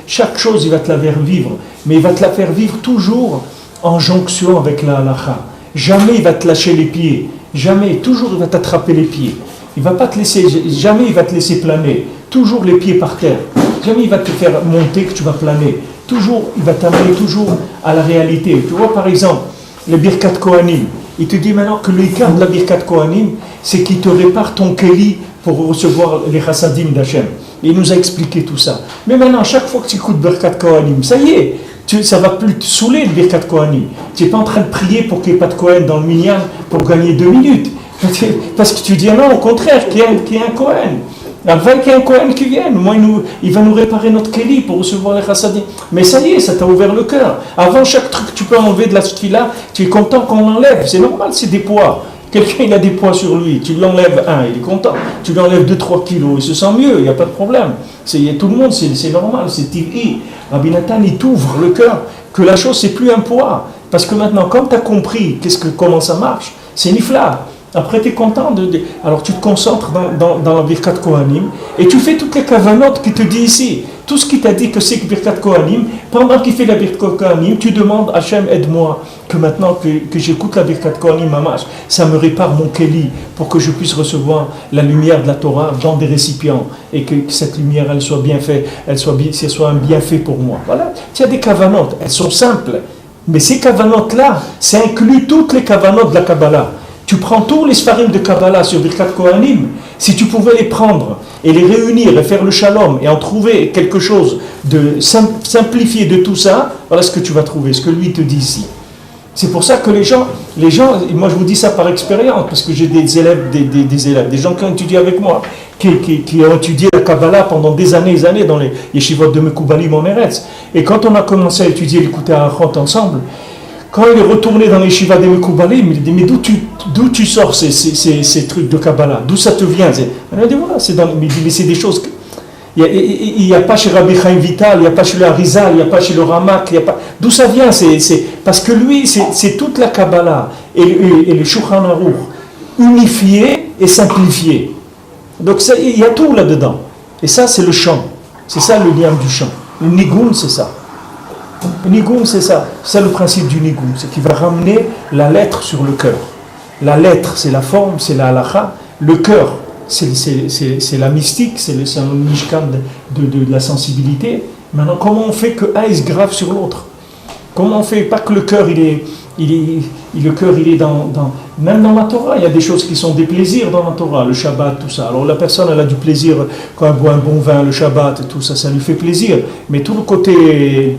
chaque chose, il va te la faire vivre. Mais il va te la faire vivre toujours en jonction avec la halakha. Jamais il va te lâcher les pieds. Jamais, toujours il va t'attraper les pieds. Il va pas te laisser, jamais il va te laisser planer. Toujours les pieds par terre. Jamais il va te faire monter que tu vas planer. Toujours, il va t'amener toujours à la réalité. Tu vois par exemple, le Birkat Kohanim. Il te dit maintenant que le cas de la Birkat Kohanim, c'est qu'il te répare ton keli pour recevoir les chassadim d'Hachem. Il nous a expliqué tout ça. Mais maintenant, chaque fois que tu écoutes Birkat Kohanim, ça y est, ça ne va plus te saouler le Birkat Kohanim. Tu n'es pas en train de prier pour qu'il n'y ait pas de Kohen dans le minyan pour gagner 2 minutes. Parce que tu dis non, au contraire, qu'il y ait un Kohen. Avant qu'il y ait un Kohen qui vienne, moi, il va nous réparer notre keli pour recevoir les chassadim. Mais ça y est, ça t'a ouvert le cœur. Avant chaque truc que tu peux enlever de la tefila, tu es content qu'on l'enlève. C'est normal, c'est des poids. Quelqu'un il a des poids sur lui, tu lui enlèves un, il est content. Tu lui enlèves 2-3 kilos, il se sent mieux, il n'y a pas de problème. Tout le monde, c'est normal, c'est tiv'i. Rabbi Nathan, il t'ouvre le cœur que la chose, c'est plus un poids. Parce que maintenant, quand tu as compris comment ça marche, c'est nifla. Après, tu es content alors tu te concentres dans la Birkat Kohanim et tu fais toutes les kavanotes qui te dit ici. Tout ce qui t'a dit que c'est Birkat Kohanim, pendant qu'il fait la Birkat Kohanim, tu demandes Hachem, aide-moi, que maintenant que j'écoute la Birkat Kohanim, Mamash, ça me répare mon keli pour que je puisse recevoir la lumière de la Torah dans des récipients et que cette lumière, elle soit bien faite, ce soit un bienfait pour moi. Voilà, il y a des kavanotes, elles sont simples, mais ces kavanotes-là, ça inclut toutes les kavanotes de la Kabbalah. Tu prends tous les sfarim de Kabbalah sur Birkat Kohanim, si tu pouvais les prendre et les réunir et faire le shalom et en trouver quelque chose de simplifié de tout ça, voilà ce que tu vas trouver, ce que lui te dit ici. C'est pour ça que les gens, moi je vous dis ça par expérience, parce que j'ai des élèves, des gens qui ont étudié avec moi, qui ont étudié la Kabbalah pendant des années dans les yeshivot de Mekoubalim en Eretz. Et quand on a commencé à étudier l'écoute à Achot ensemble, quand il est retourné dans les yeshivot de Mekoubalim, il dit, mais d'où tu sors ces trucs de Kabbalah? D'où ça te vient? On a dit, voilà, mais c'est des choses... Il n'y a pas chez Rabbi Chaim Vital, il n'y a pas chez le Harizal, il n'y a pas chez le Ramak, d'où ça vient? Parce que lui, c'est toute la Kabbalah et le Shulchan Aruch unifié et simplifié. Donc il y a tout là-dedans. Et ça, c'est le chant. C'est ça le lien du chant. Le nigoum, c'est ça. Le nigoum, c'est ça. C'est le principe du nigoum. C'est qu'il va ramener la lettre sur le cœur. La lettre, c'est la forme, c'est la halakha. Le cœur, c'est la mystique, c'est un mishkan de la sensibilité. Maintenant, comment on fait que un se grave sur l'autre? Comment on fait? Pas que le cœur, le cœur, il est même dans la Torah, il y a des choses qui sont des plaisirs dans la Torah, le Shabbat, tout ça. Alors la personne, elle a du plaisir quand elle boit un bon vin, le Shabbat, tout ça, ça lui fait plaisir. Mais tout le côté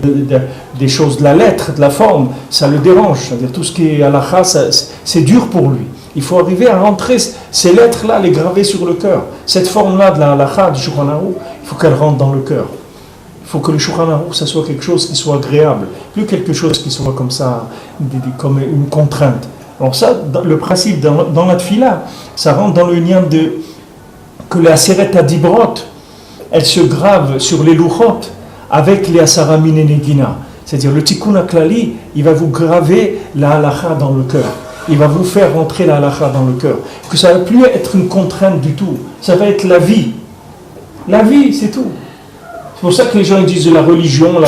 des choses de la lettre, de la forme, ça le dérange. C'est-à-dire tout ce qui est halakha, c'est dur pour lui. Il faut arriver à rentrer ces lettres-là, les graver sur le cœur. Cette forme-là de la halakha, du Shulchan Aruch, il faut qu'elle rentre dans le cœur. Il faut que le Shulchan Aruch, ça soit quelque chose qui soit agréable, plus quelque chose qui soit comme ça, comme une contrainte. Alors ça, le principe dans la tefila, ça rentre dans le lien que la Aseret Adibrot, elle se grave sur les louchot avec les Asara Mine Negina. C'est-à-dire le Tikkun HaKlali, il va vous graver la halakha dans le cœur. Il va vous faire rentrer la halakha dans le cœur. Que ça ne va plus être une contrainte du tout. Ça va être la vie. La vie, c'est tout. C'est pour ça que les gens disent la religion.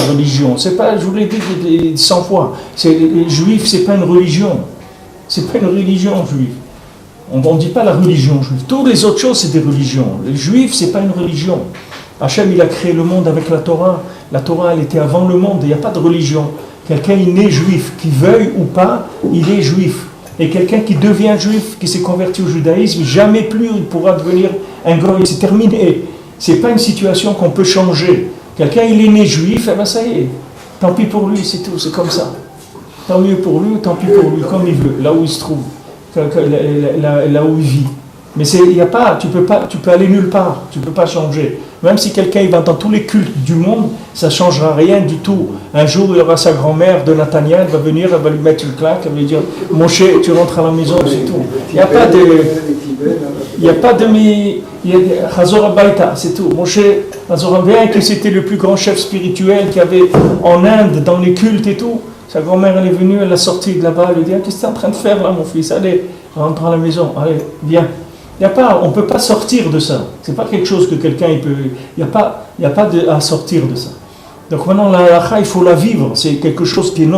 C'est pas, je vous l'ai dit 100 fois. Les juifs, c'est pas une religion. C'est pas une religion juive. On ne dit pas la religion juive. Toutes les autres choses, c'est des religions. Les juifs, c'est pas une religion. Hachem, il a créé le monde avec la Torah. La Torah, elle était avant le monde. Il n'y a pas de religion. Quelqu'un est né juif, qu'il veuille ou pas, il est juif. Et quelqu'un qui devient juif, qui s'est converti au judaïsme, jamais plus il pourra devenir un goy. C'est terminé. C'est pas une situation qu'on peut changer. Quelqu'un, il est né juif, et ben ça y est. Tant pis pour lui, c'est tout. C'est comme ça. Tant mieux pour lui, tant pis pour lui, comme il veut, là où il se trouve, là où il vit. Mais tu peux aller nulle part, tu peux pas changer. Même si quelqu'un va dans tous les cultes du monde, ça ne changera rien du tout. Un jour, il y aura sa grand-mère de Nathaniel, elle va venir, elle va lui mettre une claque, elle va lui dire Moshe, tu rentres à la maison, c'est tout. Il n'y a pas de. Il n'y a pas de. Il y a Hazor Abaita, c'est tout. Moshe, Hazor bien que c'était le plus grand chef spirituel qu'il y avait en Inde, dans les cultes et tout. Sa grand-mère, elle est venue, elle l'a sorti de là-bas, elle lui dit qu'est-ce que tu es en train de faire là, mon fils? Allez, rentre à la maison, allez, viens. On ne peut pas sortir de ça. Ce n'est pas quelque chose que quelqu'un peut. Il n'y a pas à sortir de ça. Donc maintenant, la halakha, il faut la vivre. C'est quelque chose qui est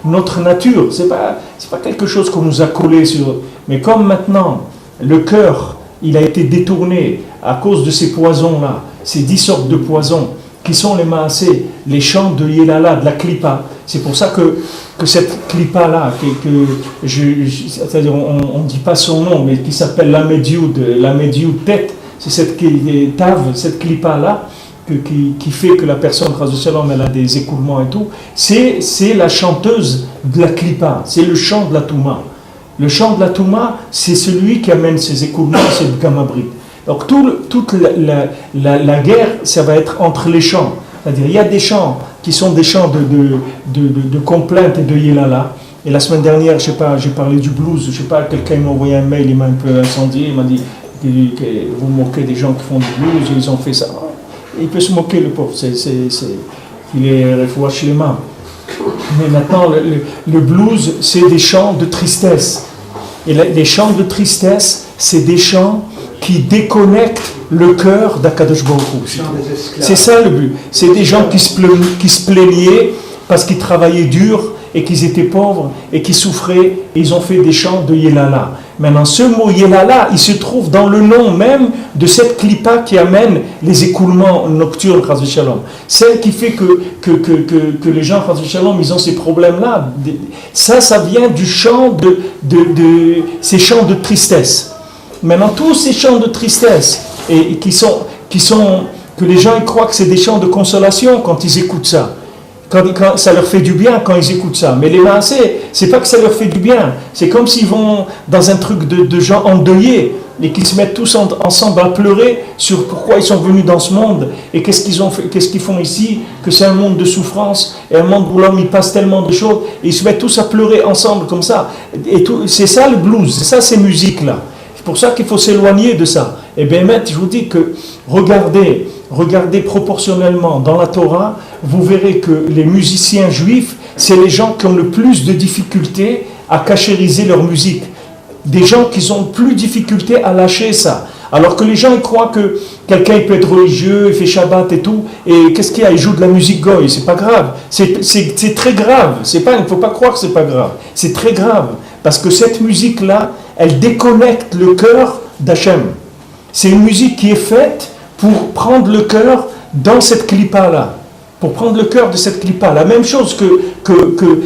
notre nature. Ce n'est pas quelque chose qu'on nous a collé sur. Mais comme maintenant, le cœur, il a été détourné à cause de ces poisons-là, ces 10 sortes de poisons, qui sont les maasés, les chants de Yelala, de la Klippa. C'est pour ça que cette Klippa-là, c'est-à-dire on ne dit pas son nom, mais qui s'appelle la Médioud tête, c'est cette Klippa-là qui fait que la personne, elle a des écoulements et tout, c'est la chanteuse de la Klippa, c'est le chant de la Touma. Le chant de la Touma, c'est celui qui amène ses écoulements, c'est le Gamabrit. Donc toute la guerre, ça va être entre les chants. C'est-à-dire, il y a des chants qui sont des chants de complainte et de Yelala. Et la semaine dernière, je sais pas, j'ai parlé du blues, je sais pas, quelqu'un m'a envoyé un mail, il m'a un peu incendié, il m'a dit que vous moquez des gens qui font du blues, ils ont fait ça. Il peut se moquer, le pauvre, il est réfouache chez les mains. Mais maintenant, le blues, c'est des chants de tristesse. Et les chants de tristesse, c'est des chants qui déconnectent le cœur d'Akadosh Baruch Hu. C'est ça le but. C'est des gens qui se plaignaient parce qu'ils travaillaient dur et qu'ils étaient pauvres et qui souffraient et ils ont fait des chants de Yelala. Maintenant, ce mot Yelala, il se trouve dans le nom même de cette Klippa qui amène les écoulements nocturnes, Chas v'Shalom. Celle qui fait que les gens, Chas v'Shalom, ils ont ces problèmes-là. Ça vient du chant ces chants de tristesse. Maintenant, tous ces chants de tristesse et que les gens ils croient que c'est des chants de consolation quand ils écoutent ça. Quand ça leur fait du bien quand ils écoutent ça. Mais les maasés, c'est pas que ça leur fait du bien. C'est comme s'ils vont dans un truc de gens endeuillés et qu'ils se mettent tous ensemble à pleurer sur pourquoi ils sont venus dans ce monde et qu'est-ce qu'ils font ici, que c'est un monde de souffrance et un monde où l'homme il passe tellement de choses et ils se mettent tous à pleurer ensemble comme ça. Et c'est ça le blues, c'est ça ces musiques-là. C'est pour ça qu'il faut s'éloigner de ça. Et bien, je vous dis que regardez proportionnellement dans la Torah, vous verrez que les musiciens juifs, c'est les gens qui ont le plus de difficultés à cachériser leur musique. Des gens qui ont plus de difficultés à lâcher ça. Alors que les gens ils croient que quelqu'un il peut être religieux, il fait Shabbat et tout, et qu'est-ce qu'il y a? Il joue de la musique goy, c'est pas grave. C'est très grave. Il ne faut pas croire que c'est pas grave. C'est très grave. Parce que cette musique-là, elle déconnecte le cœur d'Hachem. C'est une musique qui est faite pour prendre le cœur dans cette clipa-là. Pour prendre le cœur de cette clipa. La même chose que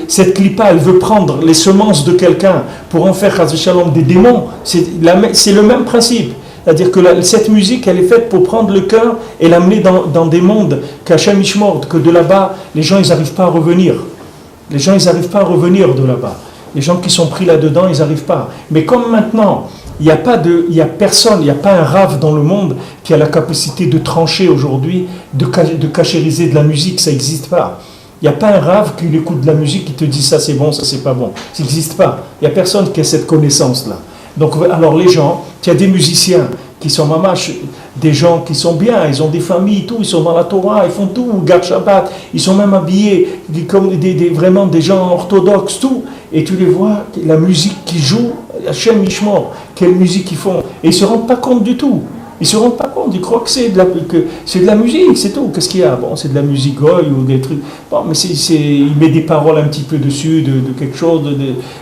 cette clipa, elle veut prendre les semences de quelqu'un pour en faire, chas v'shalom, des démons. C'est le même principe. C'est-à-dire que cette musique, elle est faite pour prendre le cœur et l'amener dans des mondes qu'Hachem Ishmord, que de là-bas, les gens, ils n'arrivent pas à revenir. Les gens, ils n'arrivent pas à revenir de là-bas. Les gens qui sont pris là-dedans, ils n'arrivent pas. Mais comme maintenant, il n'y a personne, il n'y a pas un rave dans le monde qui a la capacité de trancher aujourd'hui, de cachériser de la musique, ça n'existe pas. Il n'y a pas un rave qui écoute de la musique qui te dit ça c'est bon, ça c'est pas bon. Ça n'existe pas. Il n'y a personne qui a cette connaissance-là. Donc alors les gens, il y a des musiciens qui sont mamash, des gens qui sont bien, ils ont des familles, tout, ils sont dans la Torah, ils font tout, gardent Shabbat, ils sont même habillés comme vraiment des gens orthodoxes, tout. Et tu les vois, la musique qu'ils jouent, Hachem Ishmor, quelle musique ils font. Et ils ne se rendent pas compte du tout. Ils ne se rendent pas compte, ils croient que c'est de la musique, c'est tout. Qu'est-ce qu'il y a? Bon, c'est de la musique goy ou des trucs. Bon, mais il met des paroles un petit peu dessus, de quelque chose,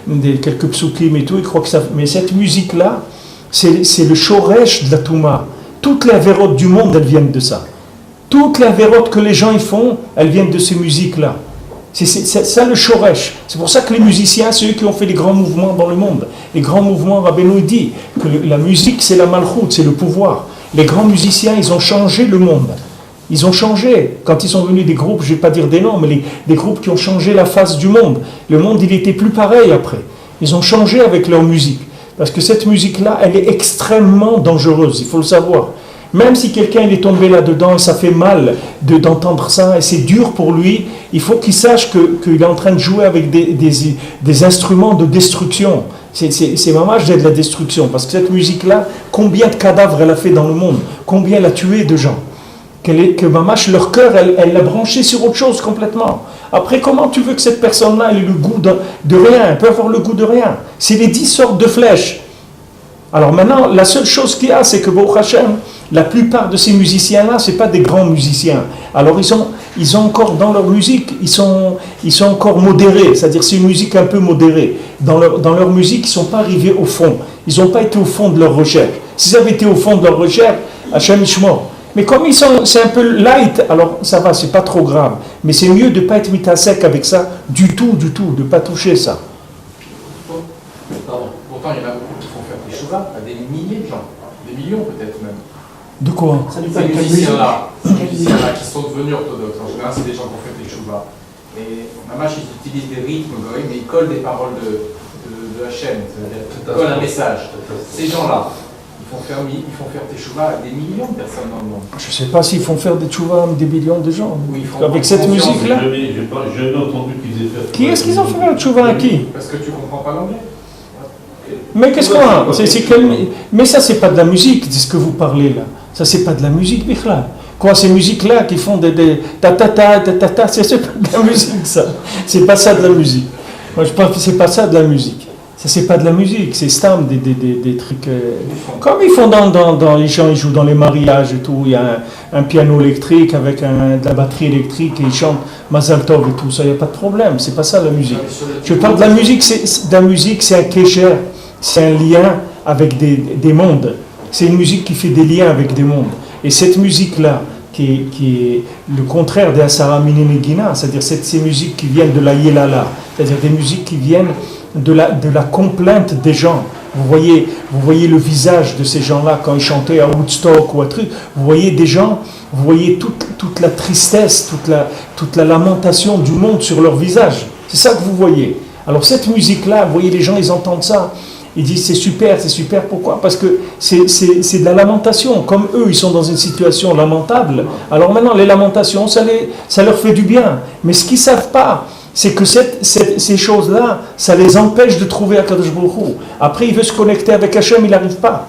de quelques psukim et tout. Ils croient que ça. Mais cette musique-là, c'est le shoresh de la Touma. Toutes les avérotes du monde, elles viennent de ça. Toutes les avérotes que les gens y font, elles viennent de ces musiques-là. C'est ça le shoresh. C'est pour ça que les musiciens, c'est eux qui ont fait les grands mouvements dans le monde. Les grands mouvements, Rabbeinu dit que la musique, c'est la malchoute, c'est le pouvoir. Les grands musiciens, ils ont changé le monde. Ils ont changé. Quand ils sont venus des groupes, je ne vais pas dire des noms, mais des groupes qui ont changé la face du monde. Le monde, il était plus pareil après. Ils ont changé avec leur musique. Parce que cette musique-là, elle est extrêmement dangereuse, il faut le savoir. Même si quelqu'un il est tombé là-dedans et ça fait mal d'entendre ça et c'est dur pour lui, il faut qu'il sache qu'il est en train de jouer avec des instruments de destruction. C'est vraiment de la destruction. Parce que cette musique-là, combien de cadavres elle a fait dans le monde, combien elle a tué de gens. Que Mamash, leur cœur, elle l'a branché sur autre chose complètement. Après, comment tu veux que cette personne-là ait le goût de rien? Elle peut avoir le goût de rien. C'est les 10 sortes de flèches. Alors maintenant, la seule chose qu'il y a, c'est que Baruch Hashem, la plupart de ces musiciens-là, ce n'est pas des grands musiciens. Alors ils ont encore dans leur musique, ils sont encore modérés, c'est-à-dire c'est une musique un peu modérée. Dans leur musique, ils ne sont pas arrivés au fond. Ils n'ont pas été au fond de leur recherche. S'ils avaient été au fond de leur recherche, Hashem Ishmor. Mais comme c'est un peu light, alors ça va, c'est pas trop grave. Mais c'est mieux de ne pas être mis à sec avec ça, du tout, de ne pas toucher ça. Pardon. Pourtant, il y en a beaucoup qui font faire des choses à des milliers de gens, des millions peut-être même. De quoi? Ces musiciens-là qui sont devenus orthodoxes, en général, c'est des gens qui ont fait des chouva. Et Mamash, ils utilisent des rythmes, mais ils collent des paroles de Hachem, c'est-à-dire ils collent un message. Ces gens-là, ils font faire des chouva à des millions de personnes dans le monde. Je ne sais pas s'ils font faire des tchouvas à des millions de gens. Oui, avec cette musique-là. Je n'ai entendu qu'ils aient fait. Qui est-ce qu'ils ont fait un tchouva à qui? Parce que tu ne comprends pas l'anglais. Mais qu'est-ce qu'on a? Mais ça, c'est pas de la musique, c'est ce que vous parlez là. Ça, c'est pas de la musique, Bichla. Quoi, ces musiques-là qui font des ta-ta-ta, c'est pas de la musique, ça. C'est pas ça de la musique. Moi, je pense que c'est pas ça de la musique. Ça, c'est pas de la musique, c'est stam, des trucs. Comme ils font dans les gens, ils jouent dans les mariages et tout. Il y a un piano électrique avec de la batterie électrique et ils chantent Mazal Tov et tout ça, il n'y a pas de problème. C'est pas ça la musique. Je parle de la musique, c'est un kécher, c'est un lien avec des mondes. C'est une musique qui fait des liens avec des mondes. Et cette musique-là, qui est le contraire des Asara Minenegina, c'est-à-dire ces musiques qui viennent de la Yelala, c'est-à-dire des musiques qui viennent de la complainte des gens. Vous voyez le visage de ces gens-là quand ils chantaient à Woodstock ou à truc. Vous voyez des gens, vous voyez toute la tristesse, toute la lamentation du monde sur leur visage. C'est ça que vous voyez. Alors cette musique-là, vous voyez les gens, ils entendent ça. Ils disent c'est super, pourquoi? Parce que c'est de la lamentation. Comme eux, ils sont dans une situation lamentable. Alors maintenant, les lamentations, ça leur fait du bien. Mais ce qu'ils ne savent pas, c'est que ces choses-là, ça les empêche de trouver Akadosh Baruch Hu. Après, il veut se connecter avec Hachem, il n'arrive pas.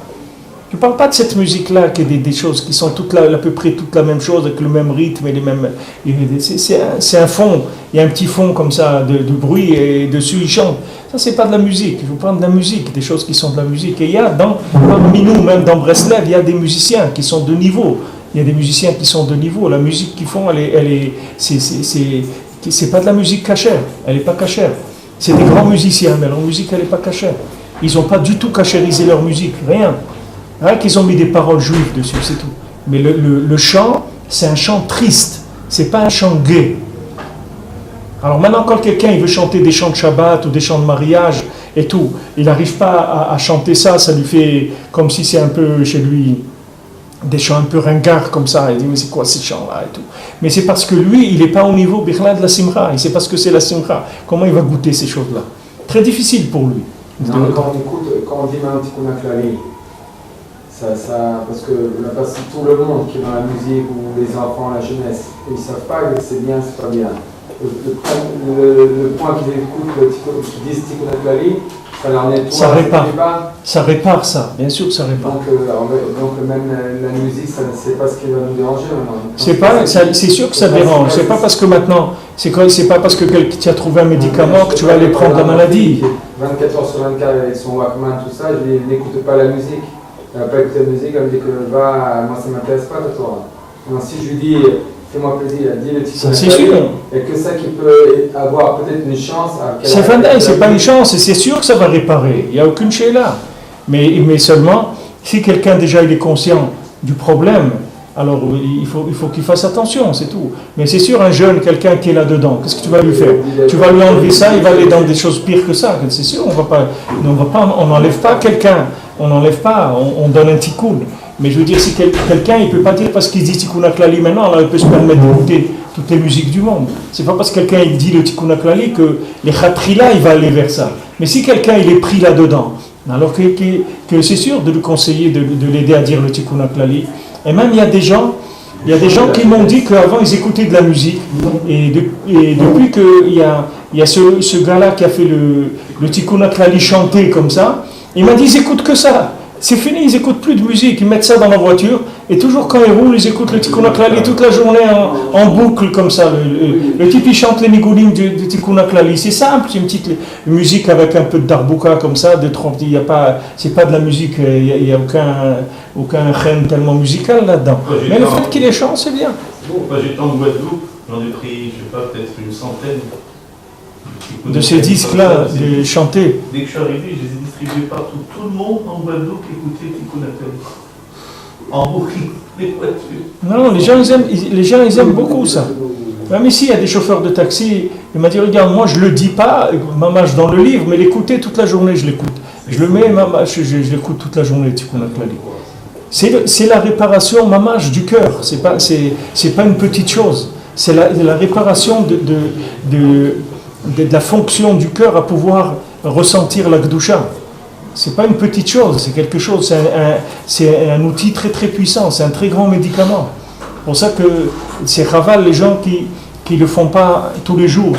Je ne parle pas de cette musique-là, qui est des choses qui sont à peu près toutes la même chose, avec le même rythme et les mêmes. C'est un fond, il y a un petit fond comme ça de bruit et dessus il chante. Ça, c'est pas de la musique. Je vous parle de la musique, des choses qui sont de la musique. Et il y a parmi nous, même dans Breslev, il y a des musiciens qui sont de niveau. Il y a des musiciens qui sont de niveau. La musique qu'ils font, c'est pas de la musique cachère. Elle n'est pas cachère. C'est des grands musiciens, mais leur musique, elle n'est pas cachère. Ils n'ont pas du tout cachérisé leur musique, rien. Rien qu'ils ont mis des paroles juives dessus, c'est tout. Mais le chant, c'est un chant triste. C'est pas un chant gai. Alors maintenant, quand quelqu'un il veut chanter des chants de Shabbat ou des chants de mariage et tout, il n'arrive pas à chanter ça, ça lui fait comme si c'est un peu chez lui des chants un peu ringards comme ça. Il dit mais c'est quoi ces chants-là et tout. Mais c'est parce que lui, il n'est pas au niveau Birla de la Simra. Il ne sait pas ce que c'est la Simra. Comment il va goûter ces choses-là? Très difficile pour lui. Non, quand on dit un petit Klali, parce que là-bas c'est tout le monde qui est dans la musique ou les enfants, la jeunesse, ils ne savent pas que c'est bien, c'est pas bien. Le point qu'ils écoutent, qu'ils disent Tikkun HaKlali, ça leur nettoie. Ça répare ça, bien sûr que ça répare. Donc même la musique, c'est pas ce qui va nous déranger maintenant. C'est sûr que ça dérange. C'est pas parce que maintenant, c'est pas parce que tu as trouvé un médicament que tu vas aller prendre la maladie. 24 heures sur 24 avec son Walkman, tout ça, je n'écoute pas la musique. Elle n'a pas écouté la musique, elle me dit que moi ça ne m'intéresse pas de toi. Alors si je lui dis fais-moi plaisir, dis le Tikkun HaKlali, et que ça qui peut avoir peut-être une chance. C'est pas une chance, et c'est sûr que ça va réparer. Il n'y a aucune chez là. Mais seulement, si quelqu'un déjà il est conscient du problème, alors il faut qu'il fasse attention, c'est tout. Mais c'est sûr, un jeune, quelqu'un qui est là-dedans, qu'est-ce que tu vas lui faire? Tu vas lui enlever ça, il va aller dans des choses pires que ça. C'est sûr, on n'enlève pas quelqu'un, on donne un tikkun. Mais je veux dire, si quelqu'un, il ne peut pas dire parce qu'il dit Tikkun HaKlali maintenant, alors il peut se permettre d'écouter toutes les musiques du monde. C'est pas parce que quelqu'un il dit le Tikkun HaKlali que les Khatrila, il va aller vers ça. Mais si quelqu'un il est pris là-dedans, Alors que c'est sûr de lui conseiller de l'aider à dire le Tikkun HaKlali. Et même il y a des gens qui m'ont dit qu'avant ils écoutaient de la musique. Et depuis qu'il y a ce gars-là qui a fait le Tikkun HaKlali chanté comme ça, il m'a dit ils écoutent que ça. C'est fini, ils n'écoutent plus de musique, ils mettent ça dans la voiture, et toujours quand ils roulent, ils écoutent le Tikkun HaKlali toute la journée en boucle comme ça. Le type il chante les nigoulim du Tikkun HaKlali, c'est simple, c'est une petite musique avec un peu de darbouka comme ça, c'est pas de la musique, il n'y a aucun chen tellement musical là-dedans. Mais le fait qu'il les chante, c'est bien. J'étais en Guadeloupe, j'en ai pris, je sais pas, peut-être une centaine. De ces disques-là, de chanter. Dès que je suis arrivé, je les ai distribués partout. Tout le monde en Guadeloupe écoutait Tikkun HaKlali. En boucle, les voitures. Non, les gens ils aiment beaucoup ça. Même ici, il y a des chauffeurs de taxi. Il m'a dit, regarde, moi je le dis pas, mamache dans le livre, mais l'écouter toute la journée, je l'écoute. Je le mets, mamache, je l'écoute toute la journée, Tikkun HaKlali. C'est la réparation, mamache, du cœur. C'est pas une petite chose. C'est la réparation de la fonction du cœur à pouvoir ressentir la Gdusha. C'est pas une petite chose, c'est quelque chose, c'est un outil très très puissant, c'est un très grand médicament. C'est pour ça que c'est raval les gens qui le font pas tous les jours.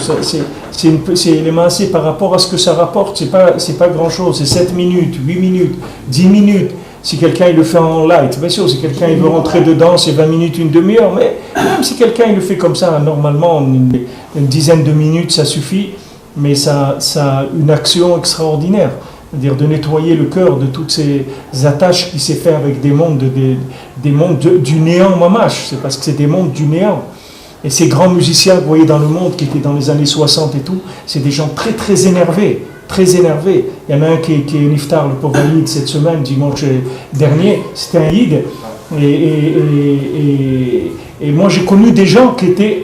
C'est les massés par rapport à ce que ça rapporte, c'est pas grand chose, c'est 7 minutes, 8 minutes, 10 minutes. Si quelqu'un il le fait en light, bien sûr, si quelqu'un il veut rentrer dedans, c'est 20 minutes, une demi-heure, mais même si quelqu'un il le fait comme ça, normalement, une dizaine de minutes, ça suffit, mais ça a une action extraordinaire, c'est-à-dire de nettoyer le cœur de toutes ces attaches qui s'est fait avec des mondes du néant mamache, c'est parce que c'est des mondes du néant. Et ces grands musiciens que vous voyez dans le monde, qui étaient dans les années 60 et tout, c'est des gens très très énervés. Très énervé. Il y en a un qui est niftar, le pauvre Yid, cette semaine, dimanche dernier, c'était un Yid. Et moi j'ai connu des gens qui étaient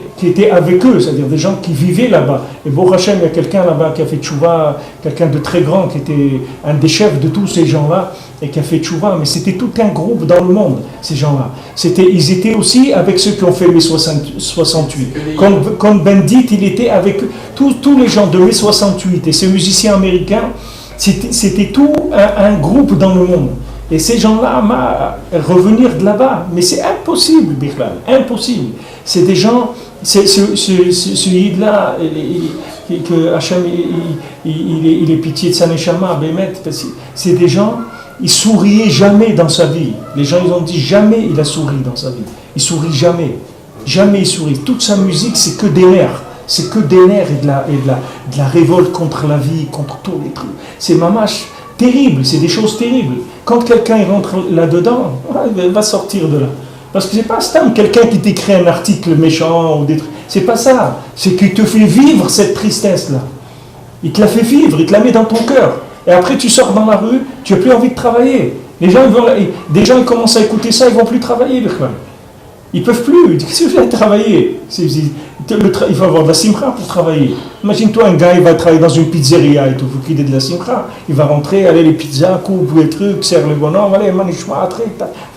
avec eux, c'est-à-dire des gens qui vivaient là-bas. Et Baruch Hashem, il y a quelqu'un là-bas qui a fait tchouva, quelqu'un de très grand, qui était un des chefs de tous ces gens-là, et qui a fait tchouva, mais c'était tout un groupe dans le monde, ces gens-là. Ils étaient aussi avec ceux qui ont fait mai 68. Comme Bendit, il était avec tous les gens de mai 68. Et ces musiciens américains, c'était tout un groupe dans le monde. Et ces gens-là, revenir de là-bas, mais c'est impossible, Bichlal, impossible. C'est des gens, ce Yid-là, que Hachem, il est pitié de sa neshama, c'est des gens, il souriait jamais dans sa vie. Les gens, ils ont dit jamais il a souri dans sa vie. Il sourit jamais. Jamais il sourit. Toute sa musique, c'est que des nerfs. C'est que des nerfs et de la révolte contre la vie, contre tous les trucs. C'est mamache terrible, c'est des choses terribles. Quand quelqu'un rentre là-dedans, il va sortir de là. Parce que c'est pas quelqu'un qui t'écrit un article méchant ou des trucs. C'est pas ça. C'est qu'il te fait vivre cette tristesse-là. Il te la fait vivre, il te la met dans ton cœur. Et après, tu sors dans la rue, tu n'as plus envie de travailler. Des gens ils commencent à écouter ça, ils ne vont plus travailler. Ils ne peuvent plus. Qu'est-ce que vous allez travailler? Il faut avoir de la simcha pour travailler. Imagine-toi, un gars, il va travailler dans une pizzeria et tout, il faut qu'il ait de la simcha. Il va rentrer, aller les pizzas, coupe les trucs, serre le bonhomme, allez, manichma,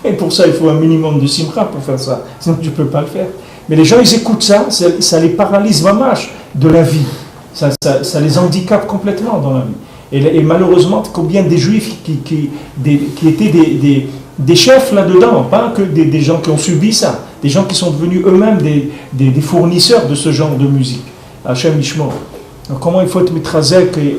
et pour ça, il faut un minimum de simcha pour faire ça. Sinon, tu ne peux pas le faire. Mais les gens, ils écoutent ça, ça les paralyse mamache de la vie. Ça les handicape complètement dans la vie. Et malheureusement, combien des juifs qui étaient des chefs là-dedans, pas que des gens qui ont subi ça, des gens qui sont devenus eux-mêmes des fournisseurs de ce genre de musique. Hachem Ishmor. Donc comment il faut être mitrazek et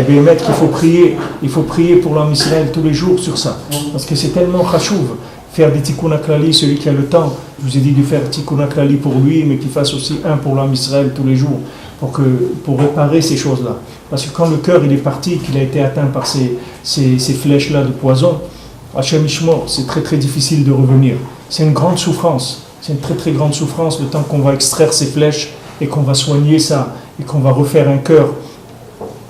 bémettre qu'il faut prier pour l'homme Israël tous les jours sur ça. Parce que c'est tellement chachouv. Faire des tikkun HaKlali, celui qui a le temps, je vous ai dit de faire tikkun HaKlali pour lui, mais qu'il fasse aussi un pour l'homme Israël tous les jours, pour réparer ces choses-là. Parce que quand le cœur il est parti, qu'il a été atteint par ces flèches-là de poison, Hachem Ishmor, c'est très très difficile de revenir. C'est une grande souffrance, c'est une très très grande souffrance le temps qu'on va extraire ces flèches et qu'on va soigner ça, et qu'on va refaire un cœur,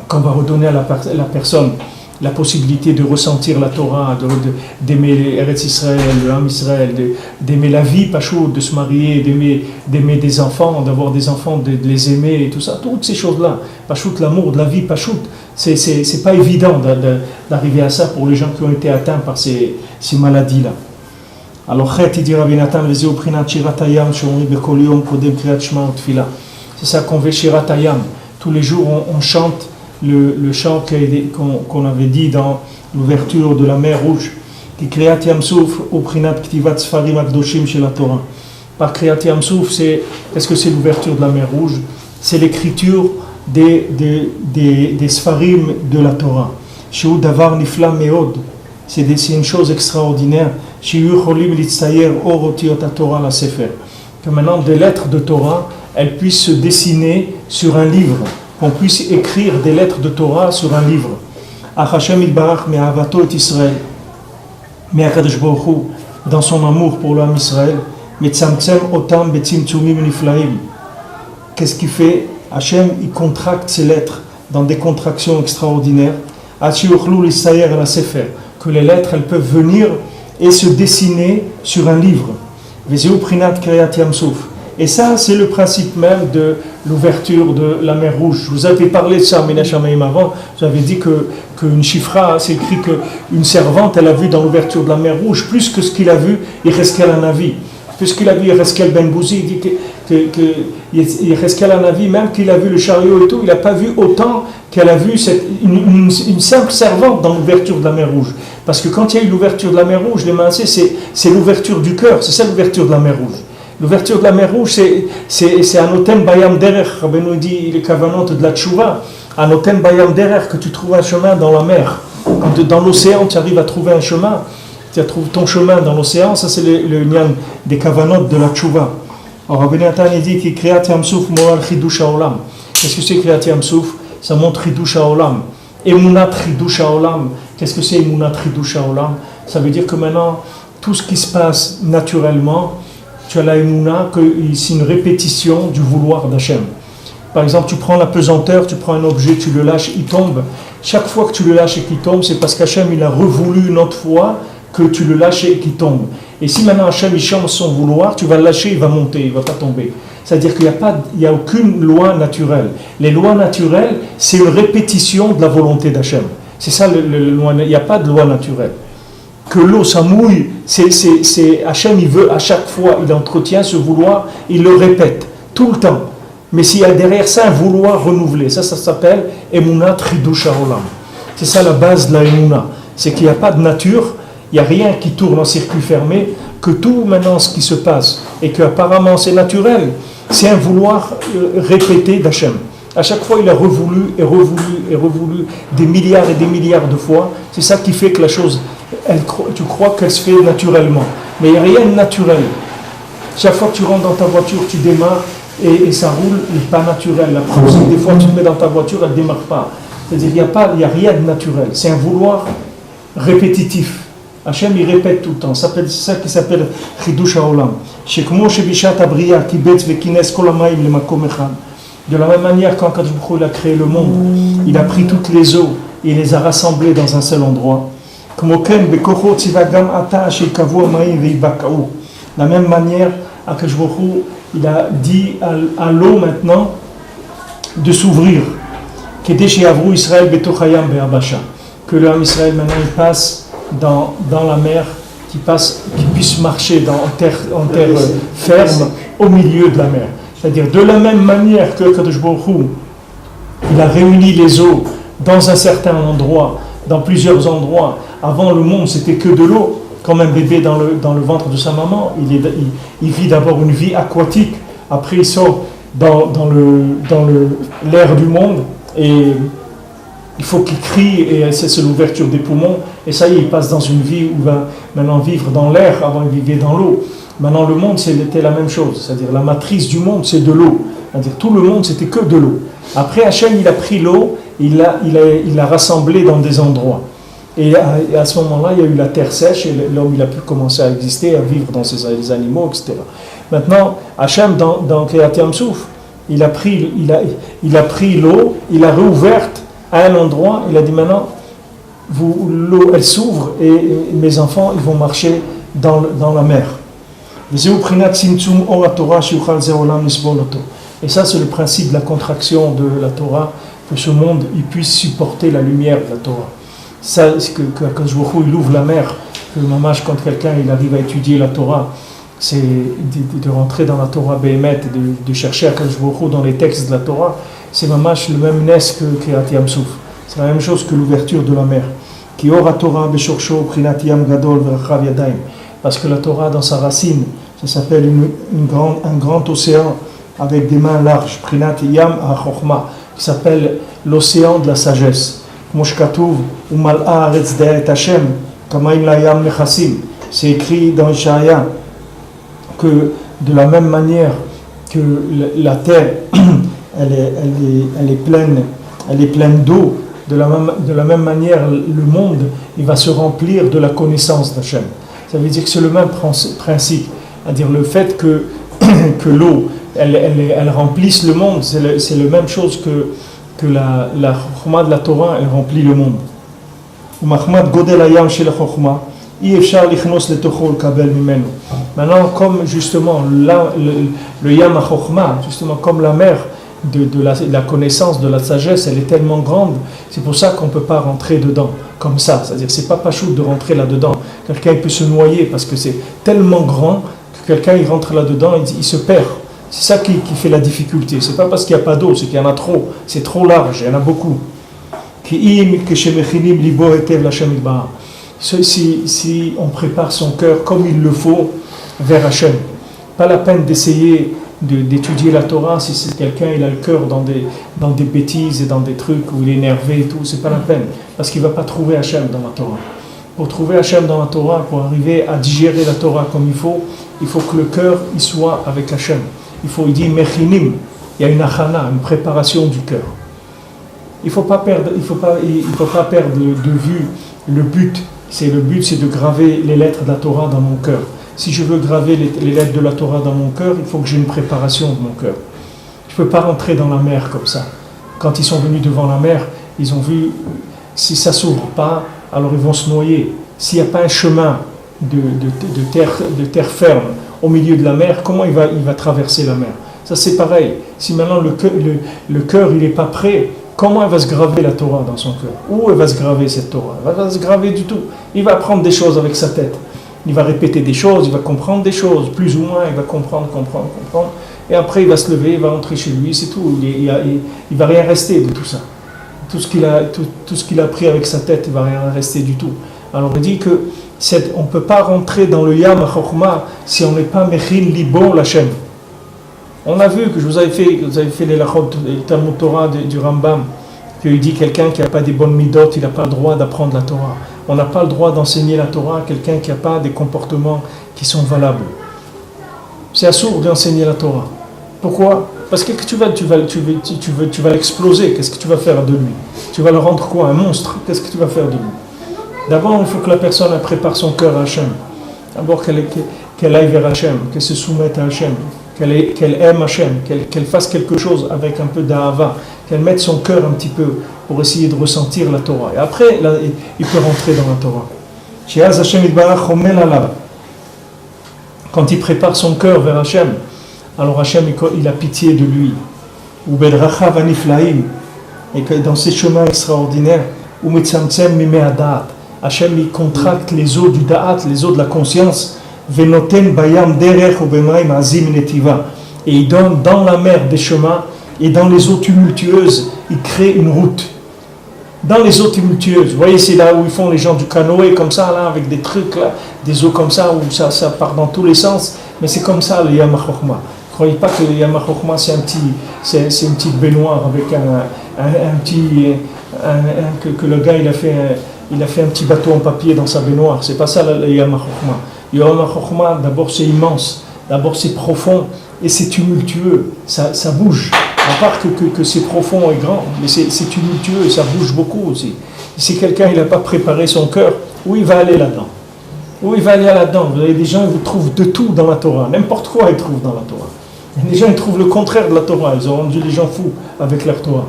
qu'on va redonner à la personne la possibilité de ressentir la Torah, d'aimer Eretz Israël, l'âme Israël, d'aimer la vie, Pachout, de se marier, d'aimer des enfants, d'avoir des enfants, de les aimer et tout ça, toutes ces choses-là. Pachout, l'amour de la vie, Pachout, c'est pas évident d'arriver à ça pour les gens qui ont été atteints par ces maladies-là. Alors, c'est ça qu'on fait Shirat Hayam. Tous les jours, on chante le chant qu'on avait dit dans l'ouverture de la mer Rouge, qui Kriyat Yam Souf au Prinat Ktivat Sfarim Akdoshim chez la Torah. Par Kriyat Yam Souf, est-ce que c'est l'ouverture de la mer Rouge? C'est l'écriture des Sfarim de la Torah. Shiu Davar Nifla Meod, c'est une chose extraordinaire. Shiu Cholim Litzayer Orotiot Torah la Sefer. Que maintenant des lettres de Torah, elles puissent se dessiner sur un livre, qu'on puisse écrire des lettres de Torah sur un livre. Hashem Yitbarach me'avato et Israël, me'akadosh baruch hu, dans son amour pour l'homme Israël, me'tzamtzem otam betzimtzumim niflaim. Qu'est-ce qu'il fait? Hashem, il contracte ses lettres dans des contractions extraordinaires. Achiuchlu l'Issayer la Sefer, que les lettres, elles peuvent venir et se dessiner sur un livre. Vezeu prinat kriyat yam souf. Et ça, c'est le principe même de l'ouverture de la mer Rouge. Je vous avais parlé de ça, Mina Shamaim, avant. J'avais dit qu'une chifra, c'est écrit qu'une servante, elle a vu dans l'ouverture de la mer Rouge plus que ce qu'il a vu Yecheskel Hanavi. Puisqu'il a vu Yecheskel Ben Bouzi, il dit que Yecheskel Hanavi, même qu'il a vu le chariot et tout, il n'a pas vu autant qu'elle a vu une simple servante dans l'ouverture de la mer Rouge. Parce que quand il y a eu l'ouverture de la mer Rouge, les mansés, c'est l'ouverture du cœur, c'est ça l'ouverture de la mer Rouge. L'ouverture de la mer Rouge, c'est un otem bayam derer, Rabbeinu dit les kavanot de la tchouva, un otem bayam derer, que tu trouves un chemin dans la mer. Quand dans l'océan, tu arrives à trouver un chemin, tu trouves ton chemin dans l'océan, ça c'est le nian des kavanot de la tchouva. Alors Rabbeinu Natan dit qu'il kriyat yam souf moral chidush haolam. Qu'est-ce que c'est kriyat yam souf? Ça montre chidush haolam. Emunat chidush haolam. Qu'est-ce que c'est emunat chidush haolam? Ça veut dire que maintenant, tout ce qui se passe naturellement, tu as la émouna, que c'est une répétition du vouloir d'Hachem. Par exemple, tu prends la pesanteur, tu prends un objet, tu le lâches, il tombe. Chaque fois que tu le lâches et qu'il tombe, c'est parce qu'Hachem il a revoulu une autre fois que tu le lâches et qu'il tombe. Et si maintenant Hachem il change son vouloir, tu vas le lâcher, il va monter, il ne va pas tomber. C'est-à-dire qu'il n'y a aucune loi naturelle. Les lois naturelles, c'est une répétition de la volonté d'Hachem. C'est ça, il n'y a pas de loi naturelle. Que l'eau, ça mouille, c'est Hachem, il veut à chaque fois, il entretient ce vouloir, il le répète, tout le temps. Mais s'il y a derrière ça un vouloir renouvelé, ça s'appelle Emunat Chidush Haolam. C'est ça la base de la Emuna. C'est qu'il n'y a pas de nature, il n'y a rien qui tourne en circuit fermé, que tout maintenant ce qui se passe, et qu'apparemment c'est naturel, c'est un vouloir répété d'Hachem. À chaque fois, il a revoulu et revoulu et revoulu des milliards et des milliards de fois. C'est ça qui fait que la chose, tu crois qu'elle se fait naturellement. Mais il n'y a rien de naturel. Chaque fois que tu rentres dans ta voiture, tu démarres et ça roule, il n'est pas naturel. La preuve, c'est que des fois, tu te mets dans ta voiture, elle ne démarre pas. C'est-à-dire qu'il n'y a rien de naturel. C'est un vouloir répétitif. Hachem, il répète tout le temps. C'est ça qui s'appelle Chidush Haolam. Shekmo Shebishat Abriya Kibetz Vekines Kolamaim Lemakom Echad. De la même manière, quand Kadosh Baruch Hu a créé le monde, il a pris toutes les eaux et il les a rassemblées dans un seul endroit. De la même manière, Kadosh Baruch Hu, il a dit à l'eau maintenant de s'ouvrir. Que l'homme Israël maintenant il passe dans la mer, qu'il puisse marcher en terre ferme au milieu de la mer. C'est-à-dire de la même manière que Kadosh Baruch Hu, il a réuni les eaux dans un certain endroit, dans plusieurs endroits. Avant le monde, c'était que de l'eau. Comme un bébé dans le ventre de sa maman, il vit d'abord une vie aquatique. Après, il sort dans l'air du monde et il faut qu'il crie et c'est l'ouverture des poumons. Et ça y est, il passe dans une vie où il va maintenant vivre dans l'air. Avant, il vivait dans l'eau. Maintenant, le monde, c'était la même chose. C'est-à-dire, la matrice du monde, c'est de l'eau. C'est-à-dire, tout le monde, c'était que de l'eau. Après, Hachem, il a pris l'eau, il l'a rassemblée dans des endroits. Et à ce moment-là, il y a eu la terre sèche et l'homme, il a pu commencer à exister, à vivre dans les animaux, etc. Maintenant, Hachem, dans Kriyat Yam Souf, il a pris l'eau, il l'a réouverte à un endroit, il a dit maintenant, l'eau, elle s'ouvre et mes enfants, ils vont marcher dans la mer. Et ça, c'est le principe de la contraction de la Torah, que ce monde il puisse supporter la lumière de la Torah. Ça, c'est que quand il ouvre la mer, que mamash, quand quelqu'un il arrive à étudier la Torah, c'est de rentrer dans la Torah Béhémet, de chercher à Kadosh Baruch Hu dans les textes de la Torah, c'est mamash le même nes que Kriyat Yam Souf. C'est la même chose que l'ouverture de la mer. Ki ora Torah beshorsho prinat yam gadol v'rachav yadayim. Parce que la Torah, dans sa racine, ça s'appelle un grand océan avec des mains larges. Prinat yam ha-chokhma, qui s'appelle l'océan de la sagesse. Moshkatuv umal'a aretz de'et Hashem kamaim la yam mechasim. C'est écrit dans Ishaïa que de la même manière que la terre, elle est pleine d'eau, de la même manière, le monde, il va se remplir de la connaissance d'Hachem. Ça veut dire que c'est le même principe, c'est-à-dire le fait que l'eau, elle remplisse le monde, c'est la même chose que la chokhma de la Torah, elle remplit le monde. Maintenant, comme justement le Yam HaChokhma, justement comme la mer de la connaissance, de la sagesse, elle est tellement grande, c'est pour ça qu'on ne peut pas rentrer dedans, comme ça. C'est-à-dire que c'est pas pachout de rentrer là-dedans. Quelqu'un peut se noyer parce que c'est tellement grand que quelqu'un il rentre là-dedans, il se perd. C'est ça qui fait la difficulté. C'est pas parce qu'il n'y a pas d'eau, c'est qu'il y en a trop. C'est trop large, il y en a beaucoup. Si on prépare son cœur comme il le faut vers Hachem, pas la peine d'essayer d'étudier la Torah si c'est quelqu'un il a le cœur dans des bêtises et dans des trucs où il est énervé et tout, c'est pas la peine parce qu'il va pas trouver Hachem dans la Torah. Pour trouver Hachem dans la Torah, pour arriver à digérer la Torah comme il faut que le cœur il soit avec Hachem. Il dit mechinim, il y a une achana, une préparation du cœur. Il faut pas perdre de vue le but. Le but, c'est de graver les lettres de la Torah dans mon cœur. Si je veux graver les lettres de la Torah dans mon cœur, il faut que j'ai une préparation de mon cœur. Je ne peux pas rentrer dans la mer comme ça. Quand ils sont venus devant la mer, ils ont vu, si ça ne s'ouvre pas, alors ils vont se noyer. S'il n'y a pas un chemin de terre ferme au milieu de la mer, comment il va traverser la mer? Ça c'est pareil. Si maintenant le cœur il n'est pas prêt, comment elle va se graver la Torah dans son cœur? Où elle va se graver cette Torah? Elle va se graver du tout. Il va apprendre des choses avec sa tête. Il va répéter des choses, il va comprendre des choses, plus ou moins, il va comprendre. Et après, il va se lever, il va rentrer chez lui, c'est tout. Il va rien rester de tout ça. Tout ce qu'il a appris avec sa tête, il va rien rester du tout. Alors, il dit que on ne peut pas rentrer dans le Yam HaChokhma si on n'est pas Mechin Libo L'Hachem. On a vu que vous avez fait les lachot, le Talmud Torah du Rambam, qu'il dit quelqu'un qui n'a pas des bonnes midot, il n'a pas le droit d'apprendre la Torah. On n'a pas le droit d'enseigner la Torah à quelqu'un qui n'a pas des comportements qui sont valables. C'est assourd d'enseigner la Torah. Pourquoi? Parce que tu vas l'exploser. Qu'est-ce que tu vas faire de lui? Tu vas le rendre quoi? Un monstre? Qu'est-ce que tu vas faire de lui? D'abord, il faut que la personne elle prépare son cœur à Hachem. D'abord qu'elle aille vers Hachem, qu'elle se soumette à Hachem, qu'elle aime Hachem, qu'elle fasse quelque chose avec un peu d'ahava, qu'elle mette son cœur un petit peu pour essayer de ressentir la Torah. Et après, là, il peut rentrer dans la Torah. Sheaz Hashem Yitbarach Chomel alav. Quand il prépare son cœur vers Hachem, alors Hachem il a pitié de lui. Ou bedrachav aniflaim, et que dans ces chemins extraordinaires, ou mitzamtzem mimei hadat, Hachem il contracte les eaux du da'at, les eaux de la conscience. Venoten bayam derech ou bemaim azim netiva, et il donne dans la mer des chemins, et dans les eaux tumultueuses il crée une route. Dans les eaux tumultueuses, vous voyez, c'est là où ils font les gens du canoë comme ça là, avec des trucs là, des eaux comme ça où ça part dans tous les sens, mais c'est comme ça le Yam HaChokhma. Ne croyez pas que le Yam HaChokhma c'est une petite baignoire avec que le gars il a fait un petit bateau en papier dans sa baignoire. C'est pas ça le Yam HaChokhma. Yam HaChokhma, d'abord c'est immense, d'abord c'est profond et c'est tumultueux, ça bouge. À part que c'est profond et grand, mais c'est tumultueux et ça bouge beaucoup aussi. Si quelqu'un il n'a pas préparé son cœur, où il va aller là-dedans? Où il va aller là-dedans? Vous avez des gens qui trouvent de tout dans la Torah, n'importe quoi ils trouvent dans la Torah. Les gens ils trouvent le contraire de la Torah, ils ont rendu les gens fous avec leur Torah.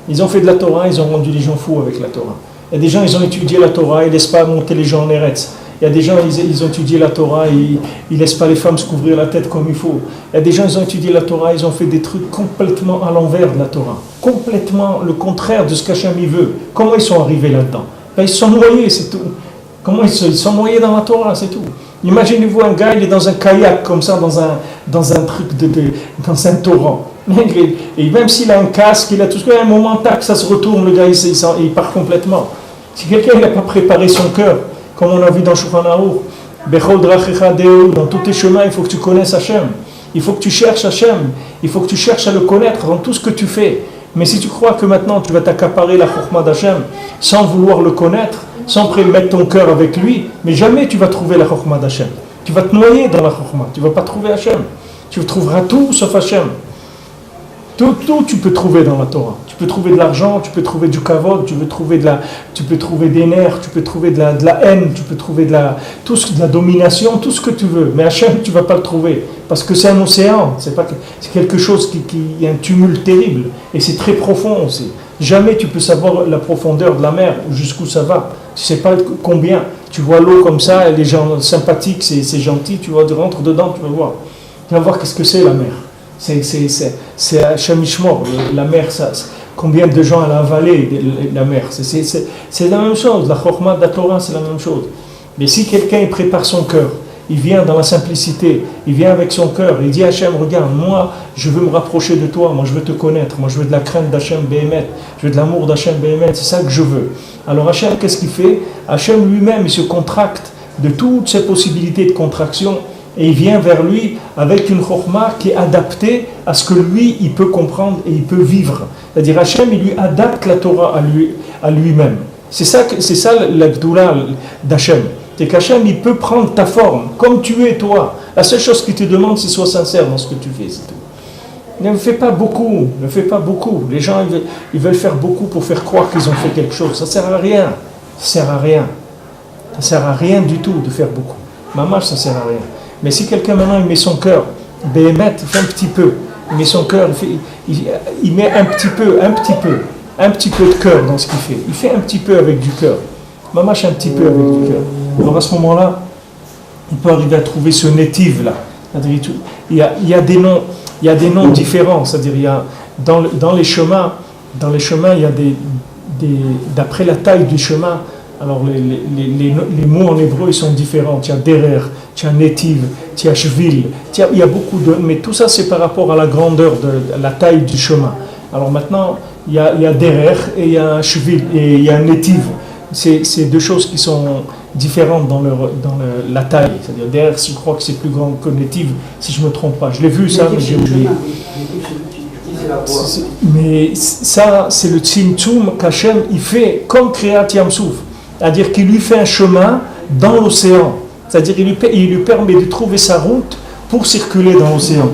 Ils ont fait de la Torah, ils ont rendu les gens fous avec la Torah. Il y a des gens, ils ont étudié la Torah, ils ne laissent pas monter les gens en Eretz. Il y a des gens, ils ont étudié la Torah, ils ne laissent pas les femmes se couvrir la tête comme il faut. Il y a des gens, ils ont étudié la Torah, ils ont fait des trucs complètement à l'envers de la Torah. Complètement le contraire de ce qu'Hachem veut. Comment ils sont arrivés là-dedans? Ils se sont noyés, c'est tout. Comment ils sont noyés dans la Torah, c'est tout. Imaginez-vous un gars, il est dans un kayak comme ça, dans un truc, dans un torrent. Et même s'il a un casque, il a tout ce qu'il y a, un moment, tac, ça se retourne, le gars, il part complètement. Si quelqu'un n'a pas préparé son cœur, comme on a vu dans Shulchan Aruch, Bechol drachecha deu, dans tous tes chemins, il faut que tu connaisses Hachem. Il faut que tu cherches Hachem. Il faut que tu cherches à le connaître dans tout ce que tu fais. Mais si tu crois que maintenant tu vas t'accaparer la chokhma d'Hachem sans vouloir le connaître, sans mettre ton cœur avec lui, mais jamais tu vas trouver la chokhma d'Hachem. Tu vas te noyer dans la chokhma. Tu ne vas pas trouver Hachem. Tu trouveras tout sauf Hachem. Tout tu peux trouver dans la Torah. Tu peux trouver de l'argent, tu peux trouver du kavod, tu peux trouver des nerfs, tu peux trouver de la haine, tu peux trouver de la domination, tout ce que tu veux. Mais Hachem, tu ne vas pas le trouver. Parce que c'est un océan, c'est quelque chose qui est un tumulte terrible. Et c'est très profond aussi. Jamais tu peux savoir la profondeur de la mer, jusqu'où ça va. Tu ne sais pas combien. Tu vois l'eau comme ça, et les gens sympathiques, c'est gentil, tu rentres dedans, tu vas voir. Tu vas voir qu'est-ce que c'est la mer. C'est Hachem Ishmor, la mer, combien de gens elle a avalé la mer. C'est la même chose, la chokhma de la Torah, c'est la même chose. Mais si quelqu'un prépare son cœur, il vient dans la simplicité, il vient avec son cœur, il dit Hachem, regarde, moi, je veux me rapprocher de toi, moi je veux te connaître, moi je veux de la crainte d'Hachem Behemet, je veux de l'amour d'Hachem Behemet, c'est ça que je veux. Alors Hachem, qu'est-ce qu'il fait? Hachem lui-même, il se contracte de toutes ses possibilités de contraction, et il vient vers lui avec une chokhma qui est adaptée à ce que lui, il peut comprendre et il peut vivre. C'est-à-dire Hachem, il lui adapte la Torah à lui-même. C'est ça la gdoula d'Hachem. C'est qu'Hachem, il peut prendre ta forme, comme tu es toi. La seule chose qu'il te demande, c'est sois sincère dans ce que tu fais, c'est tout. Ne fais pas beaucoup, ne fais pas beaucoup. Les gens, ils veulent faire beaucoup pour faire croire qu'ils ont fait quelque chose. Ça ne sert à rien. Ça ne sert à rien. Ça ne sert à rien du tout de faire beaucoup. Maman, ça ne sert à rien. Mais si quelqu'un maintenant il met son cœur, Béhémet, il fait un petit peu, il met son cœur, il met un petit peu de cœur dans ce qu'il fait. Il fait un petit peu avec du cœur. Mamache un petit peu avec du cœur. Alors à ce moment-là, on peut arriver à trouver ce native là. Il y a des noms différents. C'est-à-dire il y a dans les chemins, il y a d'après la taille du chemin. Alors les mots en hébreu ils sont différents. Tu as derer, tu as netiv, tu as shvil, il y a beaucoup de... Mais tout ça c'est par rapport à la grandeur, de la taille du chemin. Alors maintenant il y a derer et il y a shvil et il y a netiv. C'est deux choses qui sont différentes dans la taille. C'est-à-dire derer, je crois que c'est plus grand que netiv, si je ne me trompe pas. Je l'ai vu ça, mais j'ai oublié. Mais ça c'est le tzimtzum qu'Hachem il fait comme Kriyat Yam Souf. C'est-à-dire qu'il lui fait un chemin dans l'océan. C'est-à-dire qu'il lui permet de trouver sa route pour circuler dans l'océan.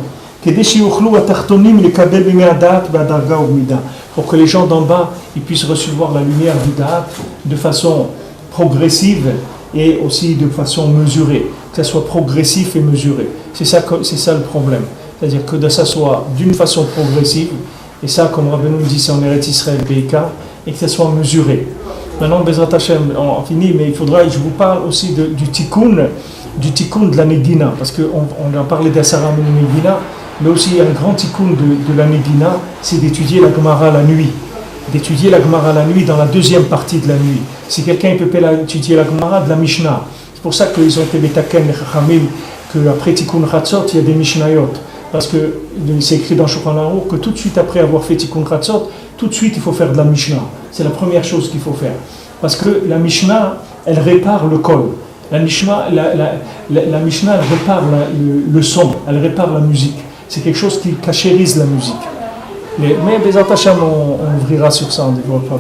Pour que les gens d'en bas ils puissent recevoir la lumière du Da'at de façon progressive et aussi de façon mesurée. Que ça soit progressif et mesuré. C'est ça le problème. C'est-à-dire que ça soit d'une façon progressive, et ça, comme Rabbeinu dit, c'est en Eretz Israël Beika, et que ça soit mesuré. Maintenant, Bezrat Hashem, on finit, mais je vous parle aussi du tikkun de la Negina, parce qu'on a parlé d'Asara Negina, mais aussi un grand tikkun de la Negina, c'est d'étudier la Gemara la nuit. D'étudier la Gemara la nuit dans la deuxième partie de la nuit. Si quelqu'un peut étudier la Gemara de la Mishnah, c'est pour ça qu'ils ont été Betaken, les Chachamim, qu'après Tikkun Chatzot, il y a des Mishnayot. Parce que c'est écrit dans Shulchan Aruch que tout de suite après avoir fait Tikkun Chatzot, tout de suite il faut faire de la Mishnah. C'est la première chose qu'il faut faire. Parce que la Mishnah, elle répare le kol. La Mishnah, elle répare le son, elle répare la musique. C'est quelque chose qui cachérise la musique. Mais Bezrat Hashem, on ouvrira sur ça, on développera.